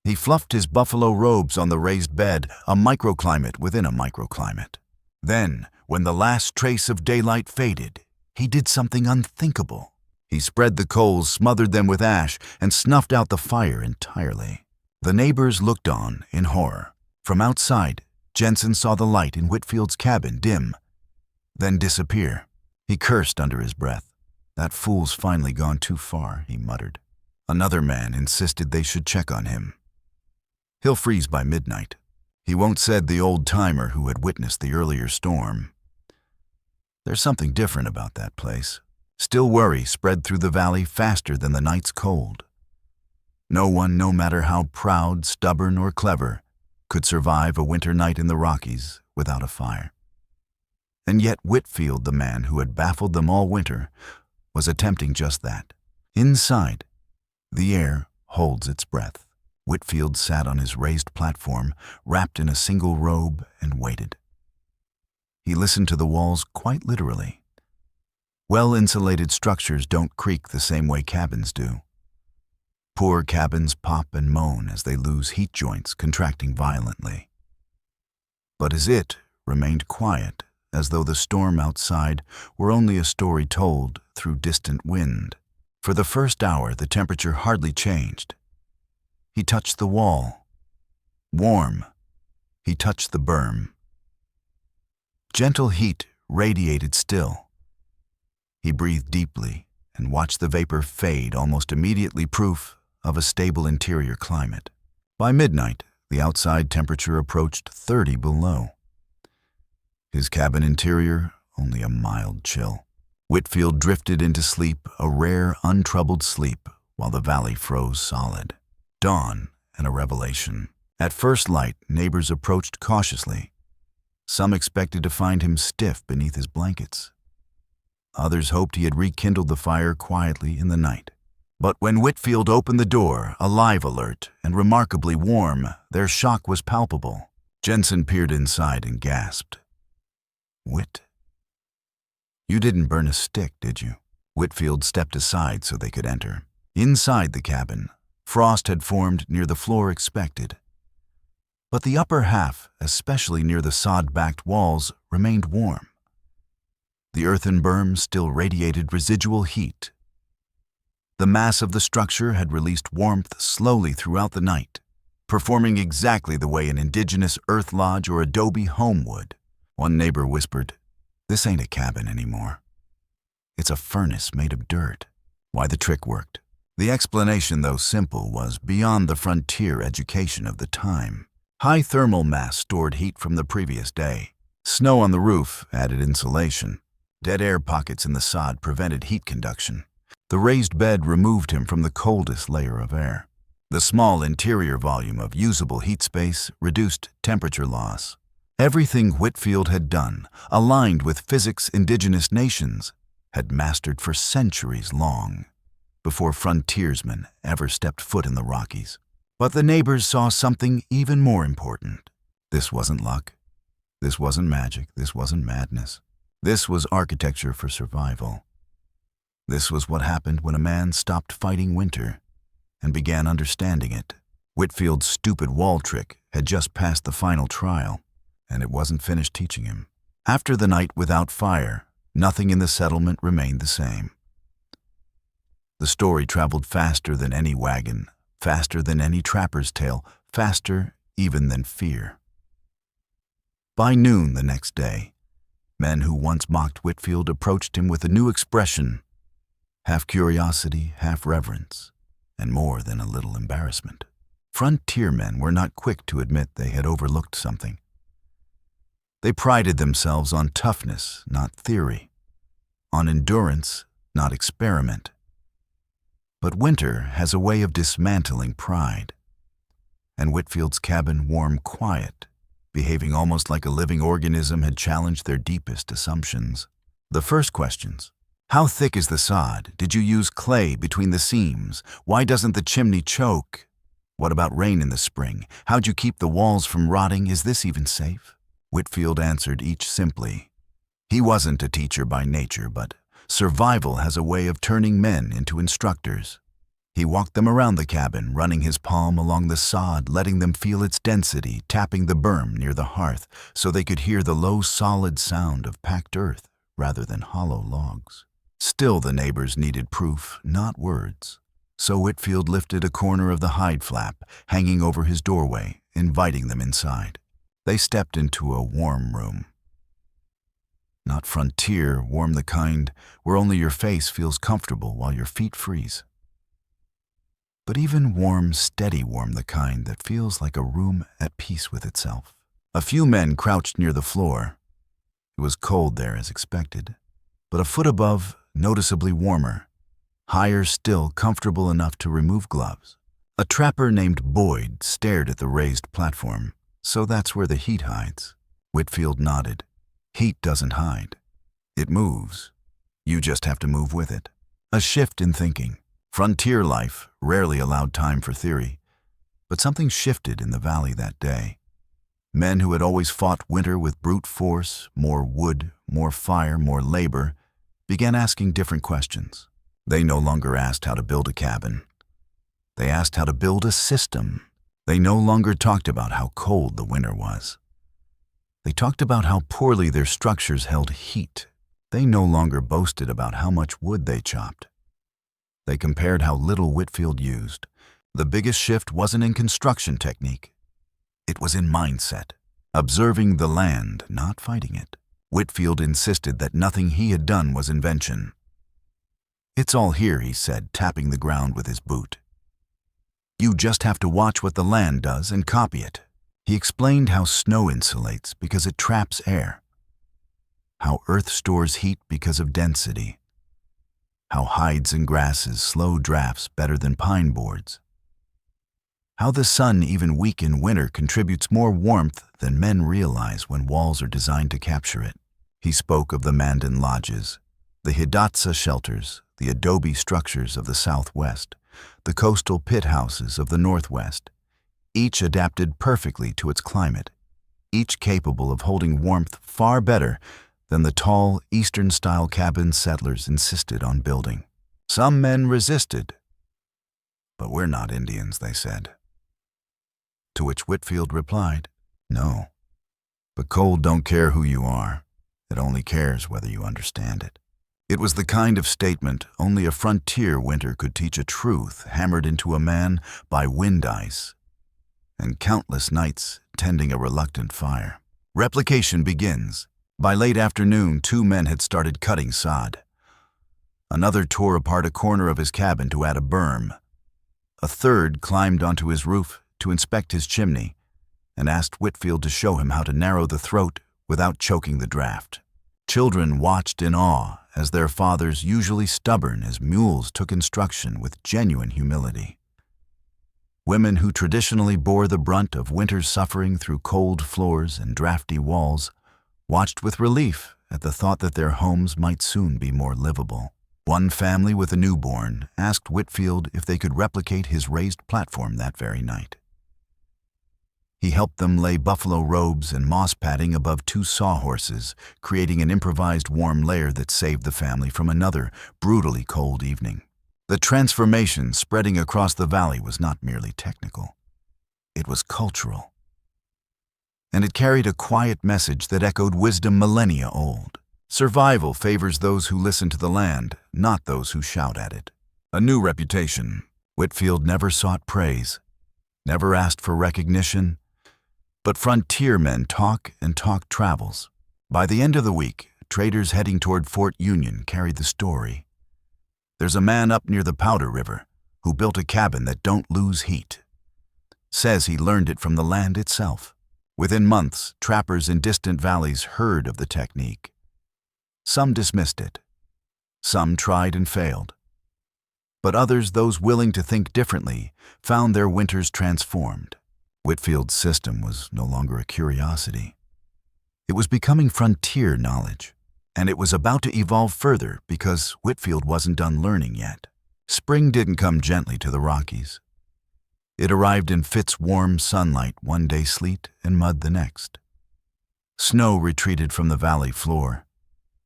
He fluffed his buffalo robes on the raised bed, a microclimate within a microclimate. Then, when the last trace of daylight faded, he did something unthinkable. He spread the coals, smothered them with ash, and snuffed out the fire entirely. The neighbors looked on in horror. From outside, Jensen saw the light in Whitfield's cabin dim, then disappear. He cursed under his breath. "That fool's finally gone too far," he muttered. Another man insisted they should check on him. "He'll freeze by midnight." He won't, said the old-timer who had witnessed the earlier storm. There's something different about that place. Still worry spread through the valley faster than the night's cold. No one, no matter how proud, stubborn, or clever, could survive a winter night in the Rockies without a fire. And yet Whitfield, the man who had baffled them all winter, was attempting just that. Inside, the air holds its breath. Whitfield sat on his raised platform, wrapped in a single robe, and waited. He listened to the walls quite literally. Well-insulated structures don't creak the same way cabins do. Poor cabins pop and moan as they lose heat joints, contracting violently. But as it remained quiet, as though the storm outside were only a story told through distant wind. For the first hour, the temperature hardly changed. He touched the wall. Warm. He touched the berm. Gentle heat radiated still. He breathed deeply and watched the vapor fade almost immediately, proof of a stable interior climate. By midnight, the outside temperature approached 30 below. His cabin interior, only a mild chill. Whitfield drifted into sleep, a rare, untroubled sleep, while the valley froze solid. Dawn and a revelation. At first light, neighbors approached cautiously. Some expected to find him stiff beneath his blankets. Others hoped he had rekindled the fire quietly in the night. But when Whitfield opened the door, alive alert and remarkably warm, their shock was palpable. Jensen peered inside and gasped. "Whit? You didn't burn a stick, did you?" Whitfield stepped aside so they could enter. Inside the cabin, frost had formed near the floor expected. But the upper half, especially near the sod-backed walls, remained warm. The earthen berm still radiated residual heat. The mass of the structure had released warmth slowly throughout the night, performing exactly the way an indigenous earth lodge or adobe home would. One neighbor whispered, "This ain't a cabin anymore. It's a furnace made of dirt." Why the trick worked. The explanation, though simple, was beyond the frontier education of the time. High thermal mass stored heat from the previous day. Snow on the roof added insulation. Dead air pockets in the sod prevented heat conduction. The raised bed removed him from the coldest layer of air. The small interior volume of usable heat space reduced temperature loss. Everything Whitfield had done, aligned with physics indigenous nations, had mastered for centuries long, before frontiersmen ever stepped foot in the Rockies. But the neighbors saw something even more important. This wasn't luck. This wasn't magic. This wasn't madness. This was architecture for survival. This was what happened when a man stopped fighting winter and began understanding it. Whitfield's stupid wall trick had just passed the final trial, and it wasn't finished teaching him. After the night without fire, nothing in the settlement remained the same. The story traveled faster than any wagon, faster than any trapper's tale, faster even than fear. By noon the next day, men who once mocked Whitfield approached him with a new expression, half curiosity, half reverence, and more than a little embarrassment. Frontiermen were not quick to admit they had overlooked something. They prided themselves on toughness, not theory, on endurance, not experiment. But winter has a way of dismantling pride, and Whitfield's cabin, warm, quiet, behaving almost like a living organism, had challenged their deepest assumptions. The first questions: how thick is the sod? Did you use clay between the seams? Why doesn't the chimney choke? What about rain in the spring? How'd you keep the walls from rotting? Is this even safe? Whitfield answered each simply. He wasn't a teacher by nature, but survival has a way of turning men into instructors. He walked them around the cabin, running his palm along the sod, letting them feel its density, tapping the berm near the hearth so they could hear the low, solid sound of packed earth rather than hollow logs. Still, the neighbors needed proof, not words. So Whitfield lifted a corner of the hide flap hanging over his doorway, inviting them inside. They stepped into a warm room. Not frontier, warm the kind where only your face feels comfortable while your feet freeze. But even warm, steady warm the kind that feels like a room at peace with itself. A few men crouched near the floor. It was cold there as expected, but a foot above, noticeably warmer. Higher still, comfortable enough to remove gloves. A trapper named Boyd stared at the raised platform. So that's where the heat hides. Whitfield nodded. Heat doesn't hide. It moves. You just have to move with it. A shift in thinking. Frontier life rarely allowed time for theory. But something shifted in the valley that day. Men who had always fought winter with brute force, more wood, more fire, more labor, began asking different questions. They no longer asked how to build a cabin. They asked how to build a system. They no longer talked about how cold the winter was. They talked about how poorly their structures held heat. They no longer boasted about how much wood they chopped. They compared how little Whitfield used. The biggest shift wasn't in construction technique. It was in mindset. Observing the land, not fighting it. Whitfield insisted that nothing he had done was invention. It's all here, he said, tapping the ground with his boot. You just have to watch what the land does and copy it. He explained how snow insulates because it traps air, how earth stores heat because of density, how hides and grasses slow drafts better than pine boards, how the sun, even weak in winter, contributes more warmth than men realize when walls are designed to capture it. He spoke of the Mandan lodges, the Hidatsa shelters, the adobe structures of the Southwest, the coastal pit houses of the Northwest, each adapted perfectly to its climate, each capable of holding warmth far better than the tall, Eastern-style cabins settlers insisted on building. Some men resisted, "But we're not Indians," they said. To which Whitfield replied, "No, but cold don't care who you are. It only cares whether you understand it." It was the kind of statement only a frontier winter could teach, a truth hammered into a man by wind ice and countless nights tending a reluctant fire. Replication begins. By late afternoon, 2 men had started cutting sod. Another tore apart a corner of his cabin to add a berm. A third climbed onto his roof to inspect his chimney and asked Whitfield to show him how to narrow the throat without choking the draft. Children watched in awe as their fathers, usually stubborn as mules, took instruction with genuine humility. Women who traditionally bore the brunt of winter's suffering through cold floors and drafty walls watched with relief at the thought that their homes might soon be more livable. One family with a newborn asked Whitfield if they could replicate his raised platform that very night. He helped them lay buffalo robes and moss padding above 2 sawhorses, creating an improvised warm layer that saved the family from another brutally cold evening. The transformation spreading across the valley was not merely technical. It was cultural. And it carried a quiet message that echoed wisdom millennia old. Survival favors those who listen to the land, not those who shout at it. A new reputation. Whitfield never sought praise, never asked for recognition, but frontier men talk and talk travels. By the end of the week, traders heading toward Fort Union carried the story. There's a man up near the Powder River who built a cabin that don't lose heat. Says he learned it from the land itself. Within months, trappers in distant valleys heard of the technique. Some dismissed it. Some tried and failed. But others, those willing to think differently, found their winters transformed. Whitfield's system was no longer a curiosity. It was becoming frontier knowledge, and it was about to evolve further because Whitfield wasn't done learning yet. Spring didn't come gently to the Rockies. It arrived in fits warm sunlight one day, sleet and mud the next. Snow retreated from the valley floor,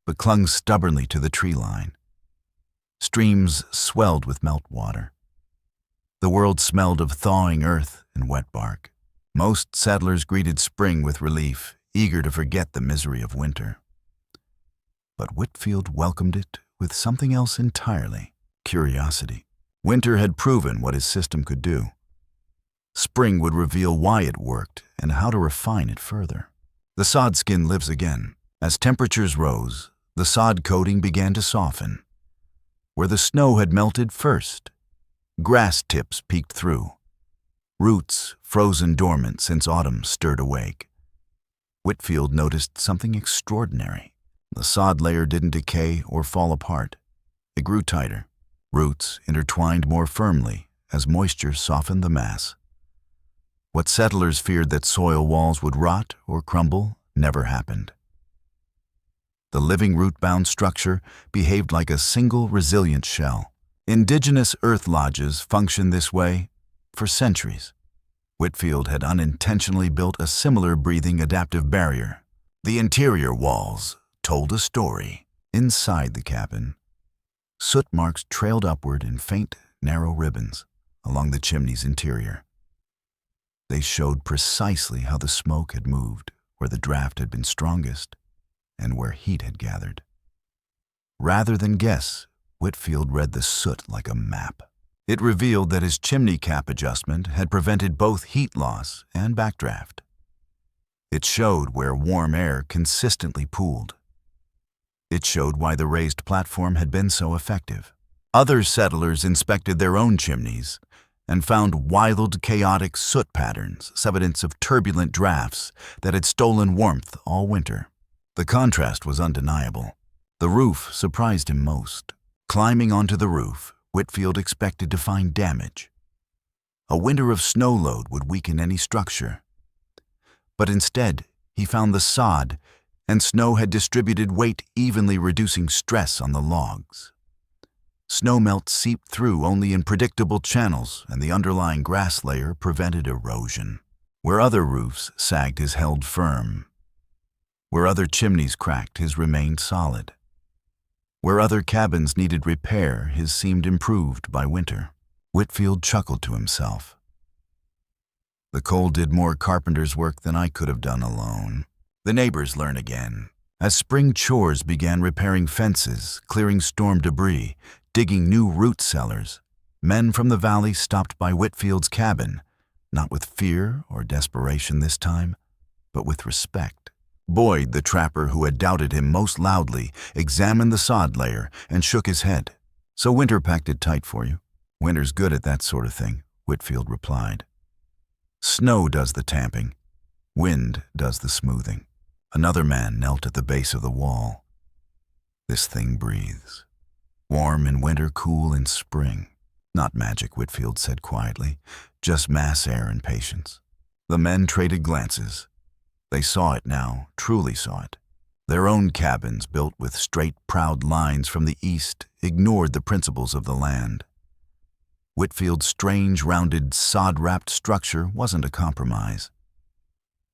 but clung stubbornly to the tree line. Streams swelled with meltwater. The world smelled of thawing earth and wet bark. Most settlers greeted spring with relief, eager to forget the misery of winter. But Whitfield welcomed it with something else entirely: curiosity. Winter had proven what his system could do. Spring would reveal why it worked and how to refine it further. The sod skin lives again. As temperatures rose, the sod coating began to soften. Where the snow had melted first, grass tips peeked through. Roots, frozen dormant since autumn, stirred awake. Whitfield noticed something extraordinary. The sod layer didn't decay or fall apart. It grew tighter. Roots intertwined more firmly as moisture softened the mass. What settlers feared that soil walls would rot or crumble never happened. The living root-bound structure behaved like a single resilient shell. Indigenous earth lodges functioned this way for centuries. Whitfield had unintentionally built a similar breathing adaptive barrier. The interior walls told a story. Inside the cabin, soot marks trailed upward in faint, narrow ribbons along the chimney's interior. They showed precisely how the smoke had moved, where the draft had been strongest, and where heat had gathered. Rather than guess, Whitfield read the soot like a map. It revealed that his chimney cap adjustment had prevented both heat loss and backdraft. It showed where warm air consistently pooled. It showed why the raised platform had been so effective. Other settlers inspected their own chimneys and found wild, chaotic soot patterns, evidence of turbulent drafts that had stolen warmth all winter. The contrast was undeniable. The roof surprised him most. Climbing onto the roof, Whitfield expected to find damage. A winter of snow load would weaken any structure. But instead, he found the sod and snow had distributed weight evenly, reducing stress on the logs. Snowmelt seeped through only in predictable channels, and the underlying grass layer prevented erosion. Where other roofs sagged, his held firm. Where other chimneys cracked, his remained solid. Where other cabins needed repair, his seemed improved by winter. Whitfield chuckled to himself. The cold did more carpenter's work than I could have done alone. The neighbors learn again. As spring chores began repairing fences, clearing storm debris, digging new root cellars, men from the valley stopped by Whitfield's cabin, not with fear or desperation this time, but with respect. Boyd, the trapper who had doubted him most loudly, examined the sod layer and shook his head. "So winter packed it tight for you?" "Winter's good at that sort of thing," Whitfield replied. "Snow does the tamping. Wind does the smoothing." Another man knelt at the base of the wall. "This thing breathes. Warm in winter, cool in spring." "Not magic," Whitfield said quietly. "Just mass air and patience." The men traded glances. They saw it now, truly saw it. Their own cabins, built with straight, proud lines from the east, ignored the principles of the land. Whitfield's strange, rounded, sod-wrapped structure wasn't a compromise.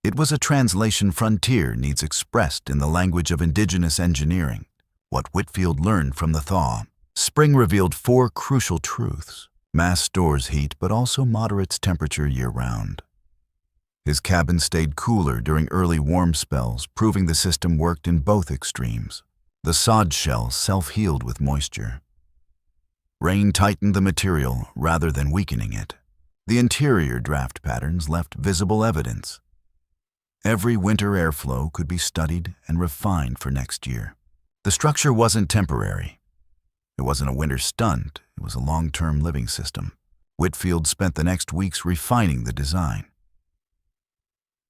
It was a translation frontier needs expressed in the language of Indigenous engineering. What Whitfield learned from the thaw. Spring revealed 4 crucial truths. Mass stores heat, but also moderates temperature year-round. His cabin stayed cooler during early warm spells, proving the system worked in both extremes. The sod shell self-healed with moisture. Rain tightened the material rather than weakening it. The interior draft patterns left visible evidence. Every winter airflow could be studied and refined for next year. The structure wasn't temporary. It wasn't a winter stunt, it was a long-term living system. Whitfield spent the next weeks refining the design.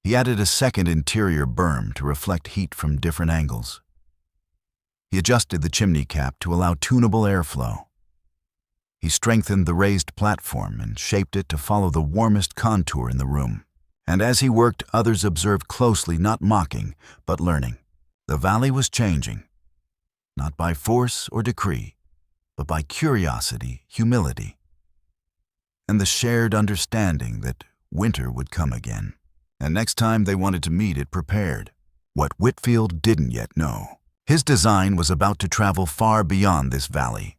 He added a second interior berm to reflect heat from different angles. He adjusted the chimney cap to allow tunable airflow. He strengthened the raised platform and shaped it to follow the warmest contour in the room. And as he worked, others observed closely, not mocking, but learning. The valley was changing, not by force or decree, but by curiosity, humility, and the shared understanding that winter would come again. And next time they wanted to meet it prepared. What Whitfield didn't yet know. His design was about to travel far beyond this valley,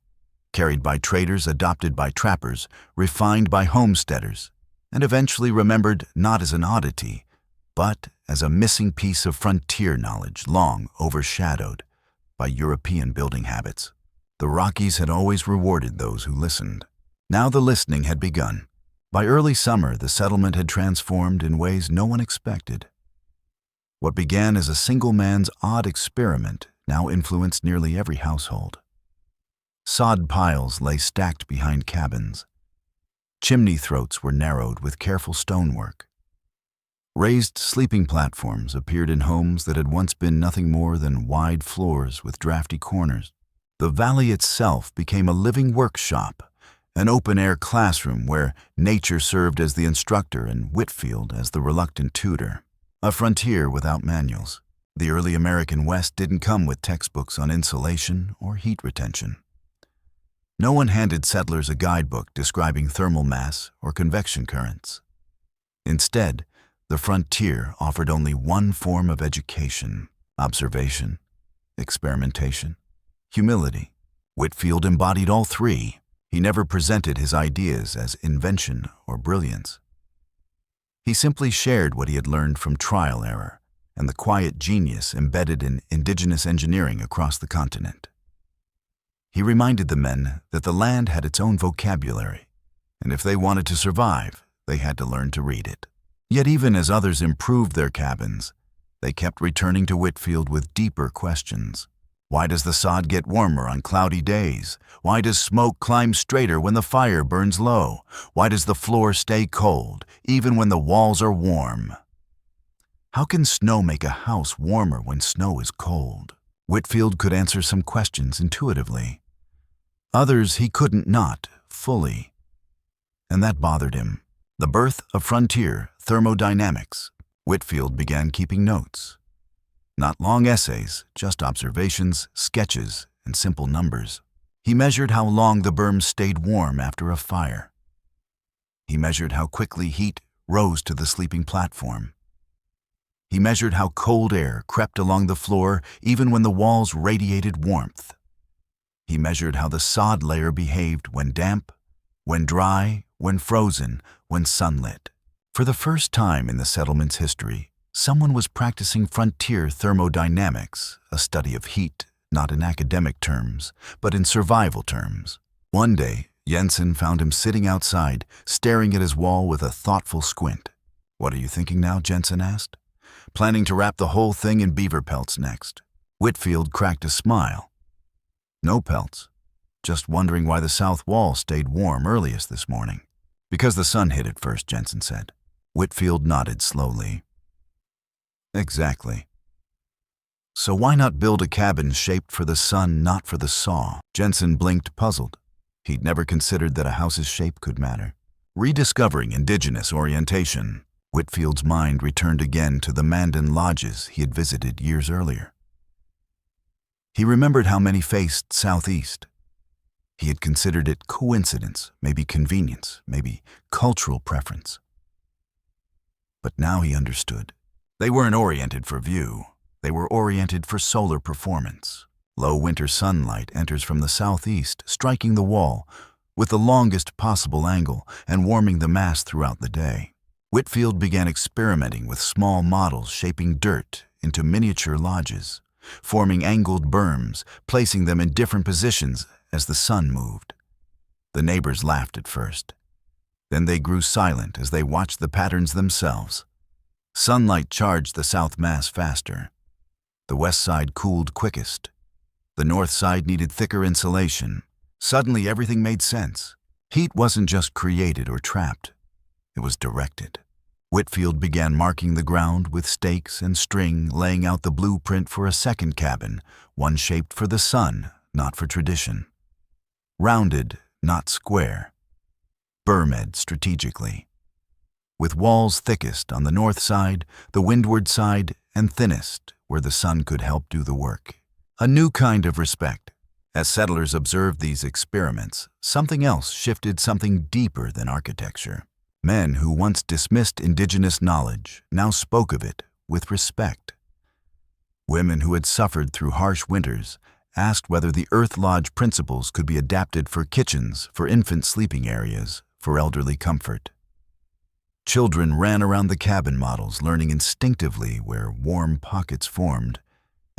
carried by traders, adopted by trappers, refined by homesteaders, and eventually remembered not as an oddity, but as a missing piece of frontier knowledge long overshadowed by European building habits. The Rockies had always rewarded those who listened. Now the listening had begun. By early summer, the settlement had transformed in ways no one expected. What began as a single man's odd experiment now influenced nearly every household. Sod piles lay stacked behind cabins. Chimney throats were narrowed with careful stonework. Raised sleeping platforms appeared in homes that had once been nothing more than wide floors with drafty corners. The valley itself became a living workshop, an open-air classroom where nature served as the instructor and Whitfield as the reluctant tutor. A frontier without manuals. The early American West didn't come with textbooks on insulation or heat retention. No one handed settlers a guidebook describing thermal mass or convection currents. Instead, the frontier offered only one form of education: observation, experimentation, humility. Whitfield embodied all 3. He never presented his ideas as invention or brilliance. He simply shared what he had learned from trial error and the quiet genius embedded in Indigenous engineering across the continent. He reminded the men that the land had its own vocabulary, and if they wanted to survive, they had to learn to read it. Yet even as others improved their cabins, they kept returning to Whitfield with deeper questions. Why does the sod get warmer on cloudy days? Why does smoke climb straighter when the fire burns low? Why does the floor stay cold, even when the walls are warm? How can snow make a house warmer when snow is cold? Whitfield could answer some questions intuitively. Others he couldn't, not fully. And that bothered him. The birth of frontier thermodynamics. Whitfield began keeping notes. Not long essays, just observations, sketches, and simple numbers. He measured how long the berms stayed warm after a fire. He measured how quickly heat rose to the sleeping platform. He measured how cold air crept along the floor even when the walls radiated warmth. He measured how the sod layer behaved when damp, when dry, when frozen, when sunlit. For the first time in the settlement's history, someone was practicing frontier thermodynamics, a study of heat, not in academic terms, but in survival terms. One day, Jensen found him sitting outside, staring at his wall with a thoughtful squint. "What are you thinking now?" Jensen asked. "Planning to wrap the whole thing in beaver pelts next." Whitfield cracked a smile. "No pelts. Just wondering why the south wall stayed warm earliest this morning." "Because the sun hit it first," Jensen said. Whitfield nodded slowly. "Exactly. So why not build a cabin shaped for the sun, not for the saw?" Jensen blinked, puzzled. He'd never considered that a house's shape could matter. Rediscovering Indigenous orientation, Whitfield's mind returned again to the Mandan lodges he had visited years earlier. He remembered how many faced southeast. He had considered it coincidence, maybe convenience, maybe cultural preference. But now he understood. They weren't oriented for view. They were oriented for solar performance. Low winter sunlight enters from the southeast, striking the wall with the longest possible angle and warming the mass throughout the day. Whitfield began experimenting with small models, shaping dirt into miniature lodges, forming angled berms, placing them in different positions as the sun moved. The neighbors laughed at first. Then they grew silent as they watched the patterns themselves. Sunlight charged the south mass faster. The west side cooled quickest. The north side needed thicker insulation. Suddenly everything made sense. Heat wasn't just created or trapped. It was directed. Whitfield began marking the ground with stakes and string, laying out the blueprint for a second cabin, one shaped for the sun, not for tradition. Rounded, not square. Bermed strategically. With walls thickest on the north side, the windward side, and thinnest where the sun could help do the work. A new kind of respect. As settlers observed these experiments, something else shifted, something deeper than architecture. Men who once dismissed Indigenous knowledge now spoke of it with respect. Women who had suffered through harsh winters asked whether the Earth Lodge principles could be adapted for kitchens, for infant sleeping areas, for elderly comfort. Children ran around the cabin models, learning instinctively where warm pockets formed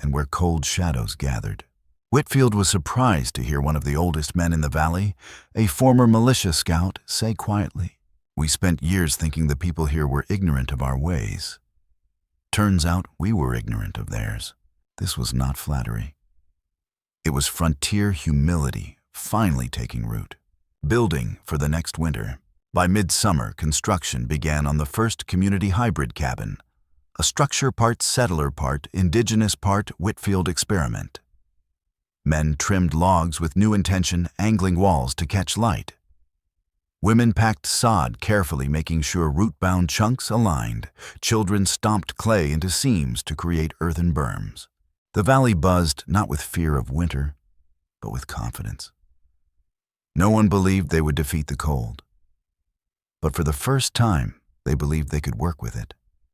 and where cold shadows gathered. Whitfield was surprised to hear one of the oldest men in the valley, a former militia scout, say quietly, "We spent years thinking the people here were ignorant of our ways. Turns out we were ignorant of theirs." This was not flattery. It was frontier humility finally taking root. Building for the next winter. By midsummer, construction began on the first community hybrid cabin, a structure part settler, part Indigenous, part Whitfield experiment. Men trimmed logs with new intention, angling walls to catch light. Women packed sod carefully, making sure root-bound chunks aligned. Children stomped clay into seams to create earthen berms. The valley buzzed not with fear of winter, but with confidence. No one believed they would defeat the cold. But for the first time, they believed they could work with it.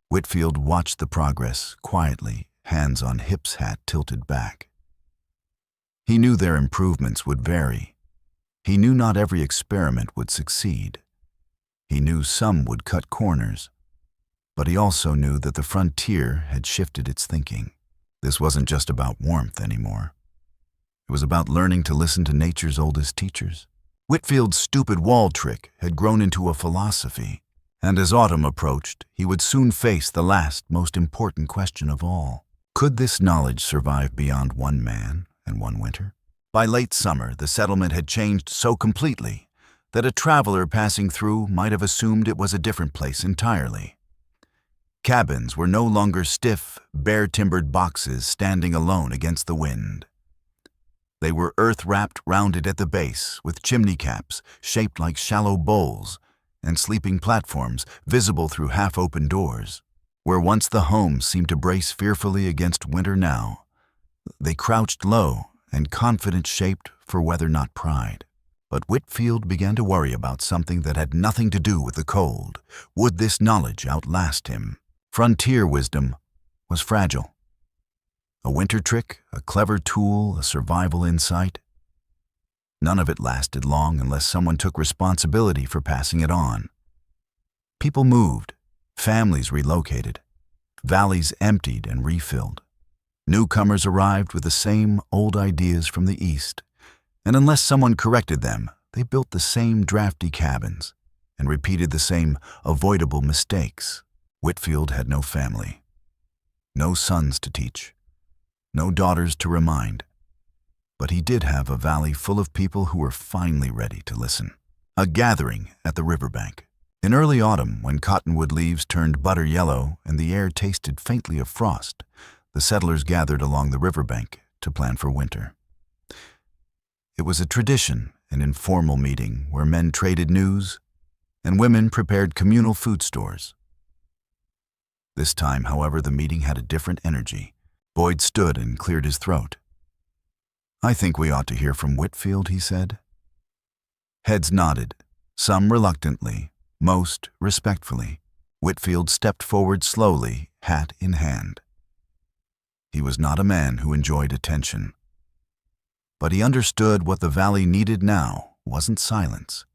Whitfield watched the progress quietly, hands on hips, hat tilted back. He knew their improvements would vary. He knew not every experiment would succeed. He knew some would cut corners. But he also knew that the frontier had shifted its thinking. This wasn't just about warmth anymore. It was about learning to listen to nature's oldest teachers. Whitfield's stupid wall trick had grown into a philosophy, and as autumn approached, he would soon face the last, most important question of all. Could this knowledge survive beyond one man and one winter? By late summer, the settlement had changed so completely that a traveler passing through might have assumed it was a different place entirely. Cabins were no longer stiff, bare-timbered boxes standing alone against the wind. They were earth-wrapped, rounded at the base, with chimney caps shaped like shallow bowls and sleeping platforms visible through half-open doors. Where once the homes seemed to brace fearfully against winter now, they crouched low and confidence shaped for weather, not pride. But Whitfield began to worry about something that had nothing to do with the cold. Would this knowledge outlast him? Frontier wisdom was fragile. A winter trick, a clever tool, a survival insight. None of it lasted long unless someone took responsibility for passing it on. People moved, families relocated, valleys emptied and refilled. Newcomers arrived with the same old ideas from the east, and unless someone corrected them, they built the same drafty cabins and repeated the same avoidable mistakes. Whitfield had no family, no sons to teach, no daughters to remind. But he did have a valley full of people who were finally ready to listen. A gathering at the riverbank. In early autumn, when cottonwood leaves turned butter yellow and the air tasted faintly of frost, the settlers gathered along the riverbank to plan for winter. It was a tradition, an informal meeting where men traded news and women prepared communal food stores. This time, however, the meeting had a different energy. Boyd stood and cleared his throat. "I think we ought to hear from Whitfield," he said. Heads nodded, some reluctantly, most respectfully. Whitfield stepped forward slowly, hat in hand. He was not a man who enjoyed attention. But he understood what the valley needed now wasn't silence.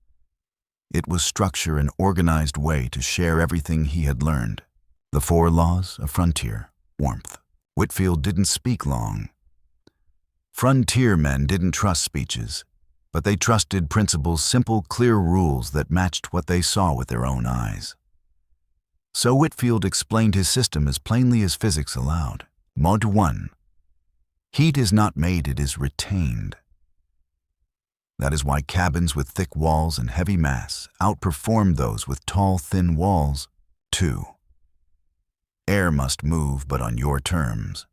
It was structure, an organized way to share everything he had learned. The 4 laws of frontier, warmth. Whitfield didn't speak long. Frontier men didn't trust speeches, but they trusted principles, simple, clear rules that matched what they saw with their own eyes. So Whitfield explained his system as plainly as physics allowed. Mod 1. Heat is not made, it is retained. That is why cabins with thick walls and heavy mass outperform those with tall, thin walls. 2. Air must move, but on your terms.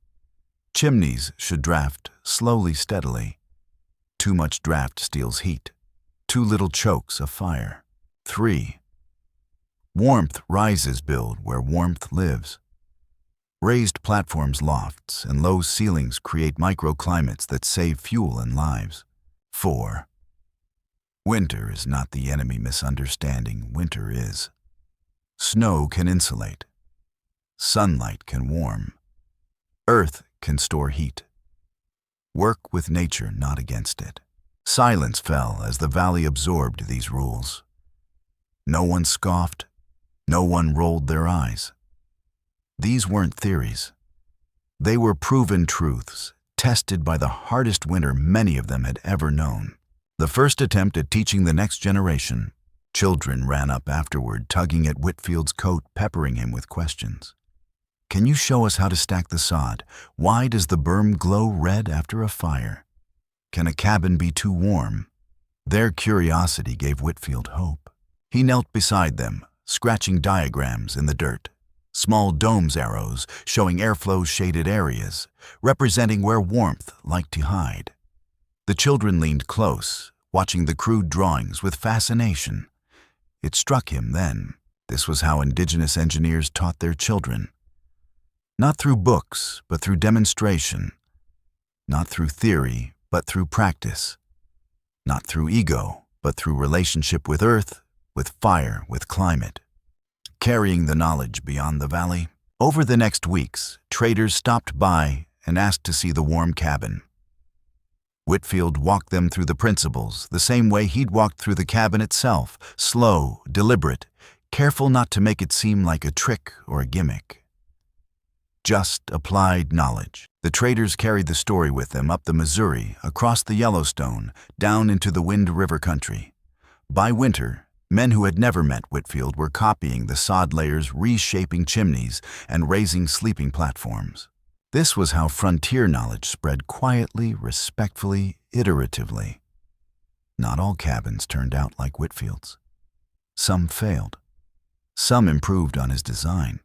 Chimneys should draft slowly, steadily. Too much draft steals heat. Too little chokes a fire. 3. Warmth rises build where warmth lives. Raised platforms, lofts, and low ceilings create microclimates that save fuel and lives. 4. Winter is not the enemy, misunderstanding. Winter is. Snow can insulate. Sunlight can warm. Earth can store heat. Work with nature, not against it. Silence fell as the valley absorbed these rules. No one scoffed. No one rolled their eyes. These weren't theories. They were proven truths, tested by the hardest winter many of them had ever known. The first attempt at teaching the next generation. Children ran up afterward, tugging at Whitfield's coat, peppering him with questions. "Can you show us how to stack the sod? Why does the berm glow red after a fire? Can a cabin be too warm?" Their curiosity gave Whitfield hope. He knelt beside them, scratching diagrams in the dirt. Small domes arrows showing airflow shaded areas, representing where warmth liked to hide. The children leaned close, watching the crude drawings with fascination. It struck him then. This was how Indigenous engineers taught their children. Not through books, but through demonstration. Not through theory, but through practice. Not through ego, but through relationship with earth, with fire, with climate. Carrying the knowledge beyond the valley. Over the next weeks, traders stopped by and asked to see the warm cabin. Whitfield walked them through the principles, the same way he'd walked through the cabin itself, slow, deliberate, careful not to make it seem like a trick or a gimmick. Just applied knowledge. The traders carried the story with them up the Missouri, across the Yellowstone, down into the Wind River country. By winter, men who had never met Whitfield were copying the sod layers, reshaping chimneys, and raising sleeping platforms. This was how frontier knowledge spread quietly, respectfully, iteratively. Not all cabins turned out like Whitfield's. Some failed. Some improved on his design.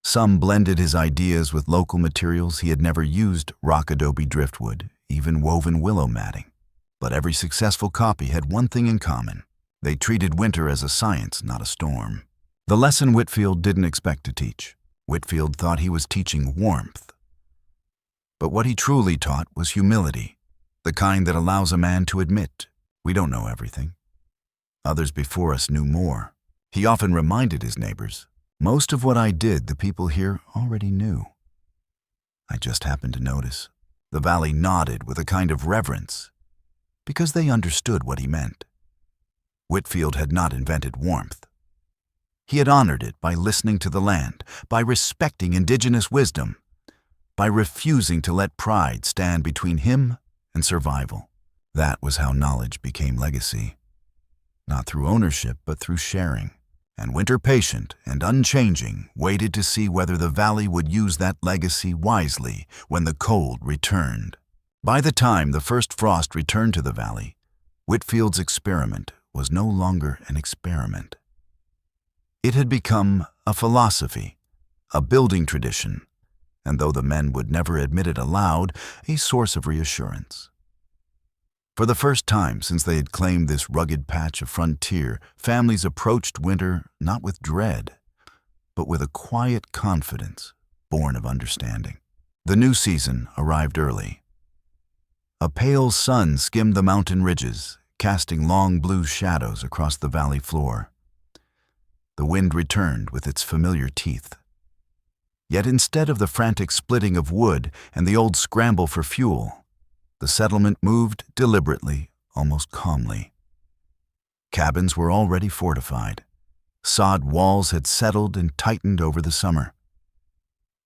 Some blended his ideas with local materials he had never used, rock adobe driftwood, even woven willow matting. But every successful copy had one thing in common. They treated winter as a science, not a storm. The lesson Whitfield didn't expect to teach. Whitfield thought he was teaching warmth. But what he truly taught was humility. the kind that allows a man to admit, we don't know everything. Others before us knew more. He often reminded his neighbors, most of what I did the people here already knew. I just happened to notice. The valley nodded with a kind of reverence, because they understood what he meant. Whitfield had not invented warmth. He had honored it by listening to the land, by respecting indigenous wisdom, by refusing to let pride stand between him and survival. That was how knowledge became legacy. Not through ownership, but through sharing. And Winter, patient and unchanging, waited to see whether the valley would use that legacy wisely when the cold returned. By the time the first frost returned to the valley, Whitfield's experiment was no longer an experiment. It had become a philosophy, a building tradition, and though the men would never admit it aloud, a source of reassurance. For the first time since they had claimed this rugged patch of frontier, families approached winter not with dread, but with a quiet confidence born of understanding. The new season arrived early. A pale sun skimmed the mountain ridges, casting long blue shadows across the valley floor. The wind returned with its familiar teeth. Yet instead of the frantic splitting of wood and the old scramble for fuel, the settlement moved deliberately, almost calmly. Cabins were already fortified. Sod walls had settled and tightened over the summer.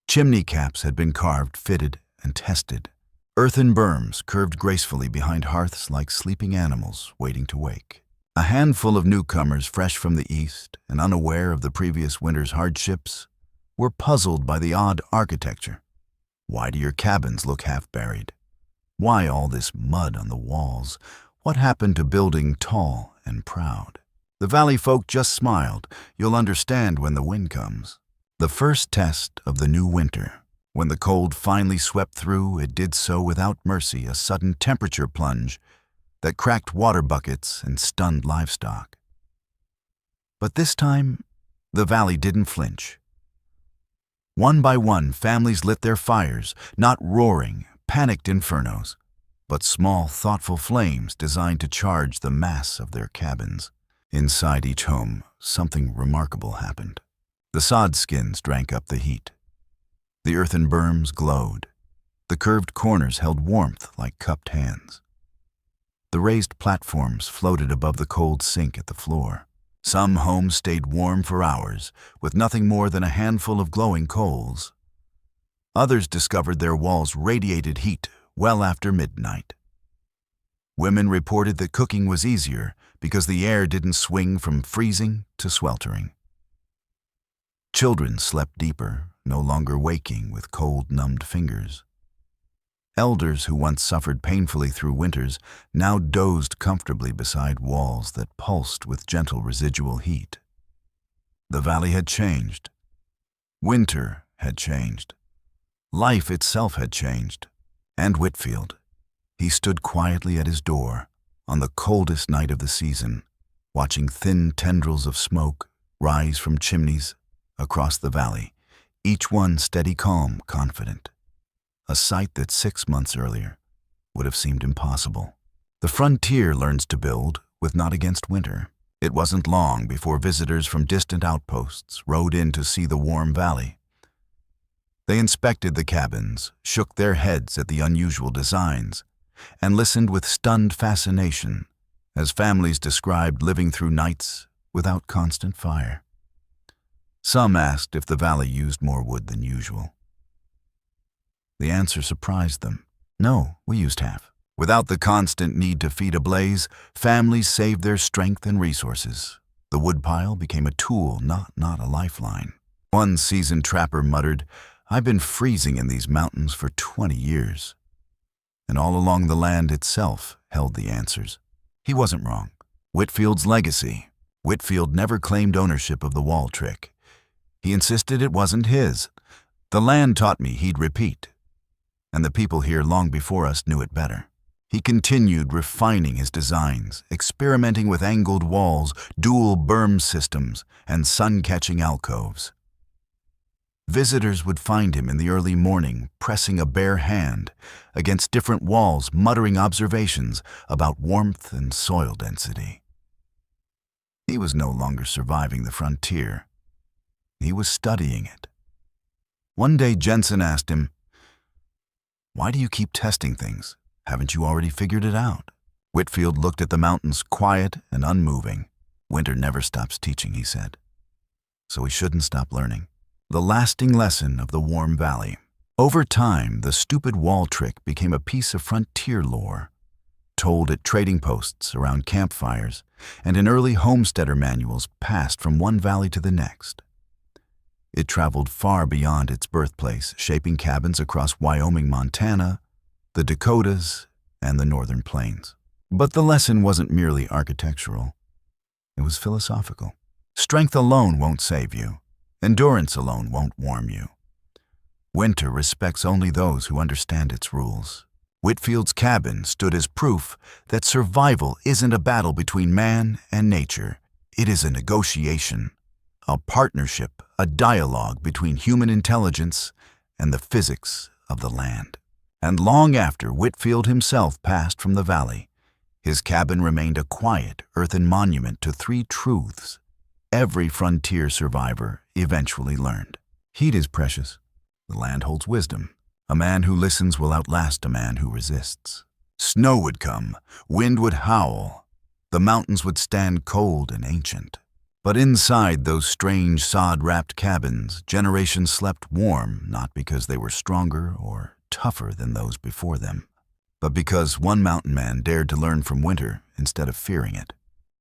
Chimney caps had been carved, fitted, and tested. Earthen berms curved gracefully behind hearths like sleeping animals waiting to wake. A handful of newcomers fresh from the east and unaware of the previous winter's hardships were puzzled by the odd architecture. Why do your cabins look half-buried? Why all this mud on the walls? What happened to building tall and proud? The valley folk just smiled. You'll understand when the wind comes. The first test of the new winter. When the cold finally swept through, it did so without mercy, a sudden temperature plunge that cracked water buckets and stunned livestock. But this time, the valley didn't flinch. One by one, families lit their fires, not roaring, panicked infernos, but small, thoughtful flames designed to charge the mass of their cabins. Inside each home, something remarkable happened. The sod skins drank up the heat. The earthen berms glowed. The curved corners held warmth like cupped hands. The raised platforms floated above the cold sink at the floor. Some homes stayed warm for hours, with nothing more than a handful of glowing coals. Others discovered their walls radiated heat well after midnight. Women reported that cooking was easier because the air didn't swing from freezing to sweltering. Children slept deeper, no longer waking with cold, numbed fingers. Elders who once suffered painfully through winters now dozed comfortably beside walls that pulsed with gentle residual heat. The valley had changed. Winter had changed. Life itself had changed. And Whitfield. He stood quietly at his door on the coldest night of the season, watching thin tendrils of smoke rise from chimneys across the valley, each one steady, calm, confident. A sight that 6 months earlier would have seemed impossible. The frontier learns to build with not against winter. It wasn't long before visitors from distant outposts rode in to see the warm valley. They inspected the cabins, shook their heads at the unusual designs, and listened with stunned fascination as families described living through nights without constant fire. Some asked if the valley used more wood than usual. The answer surprised them. No, we used half. Without the constant need to feed a blaze, families saved their strength and resources. The woodpile became a tool, not a lifeline. One seasoned trapper muttered, "I've been freezing in these mountains for 20 years. And all along the land itself held the answers. He wasn't wrong. Whitfield's legacy. Whitfield never claimed ownership of the wall trick. He insisted it wasn't his. The land taught me, he'd repeat. And the people here long before us knew it better. He continued refining his designs, experimenting with angled walls, dual berm systems, and sun-catching alcoves. Visitors would find him in the early morning, pressing a bare hand against different walls, muttering observations about warmth and soil density. He was no longer surviving the frontier. He was studying it. One day Jensen asked him, "Why do you keep testing things? Haven't you already figured it out?" Whitfield looked at the mountains, quiet and unmoving. "Winter never stops teaching," he said. "So we shouldn't stop learning." The lasting lesson of the warm valley. Over time, the stupid wall trick became a piece of frontier lore, told at trading posts, around campfires, and in early homesteader manuals passed from one valley to the next. It traveled far beyond its birthplace, shaping cabins across Wyoming, Montana, the Dakotas, and the northern plains. But the lesson wasn't merely architectural. It was philosophical. Strength alone won't save you. Endurance alone won't warm you. Winter respects only those who understand its rules. Whitfield's cabin stood as proof that survival isn't a battle between man and nature. It is a negotiation, a partnership, a dialogue between human intelligence and the physics of the land. And long after Whitfield himself passed from the valley, his cabin remained a quiet earthen monument to three truths every frontier survivor eventually learned. Heat is precious. The land holds wisdom. A man who listens will outlast a man who resists. Snow would come, wind would howl, the mountains would stand cold and ancient. But inside those strange sod-wrapped cabins, generations slept warm, not because they were stronger or tougher than those before them, but because one mountain man dared to learn from winter instead of fearing it.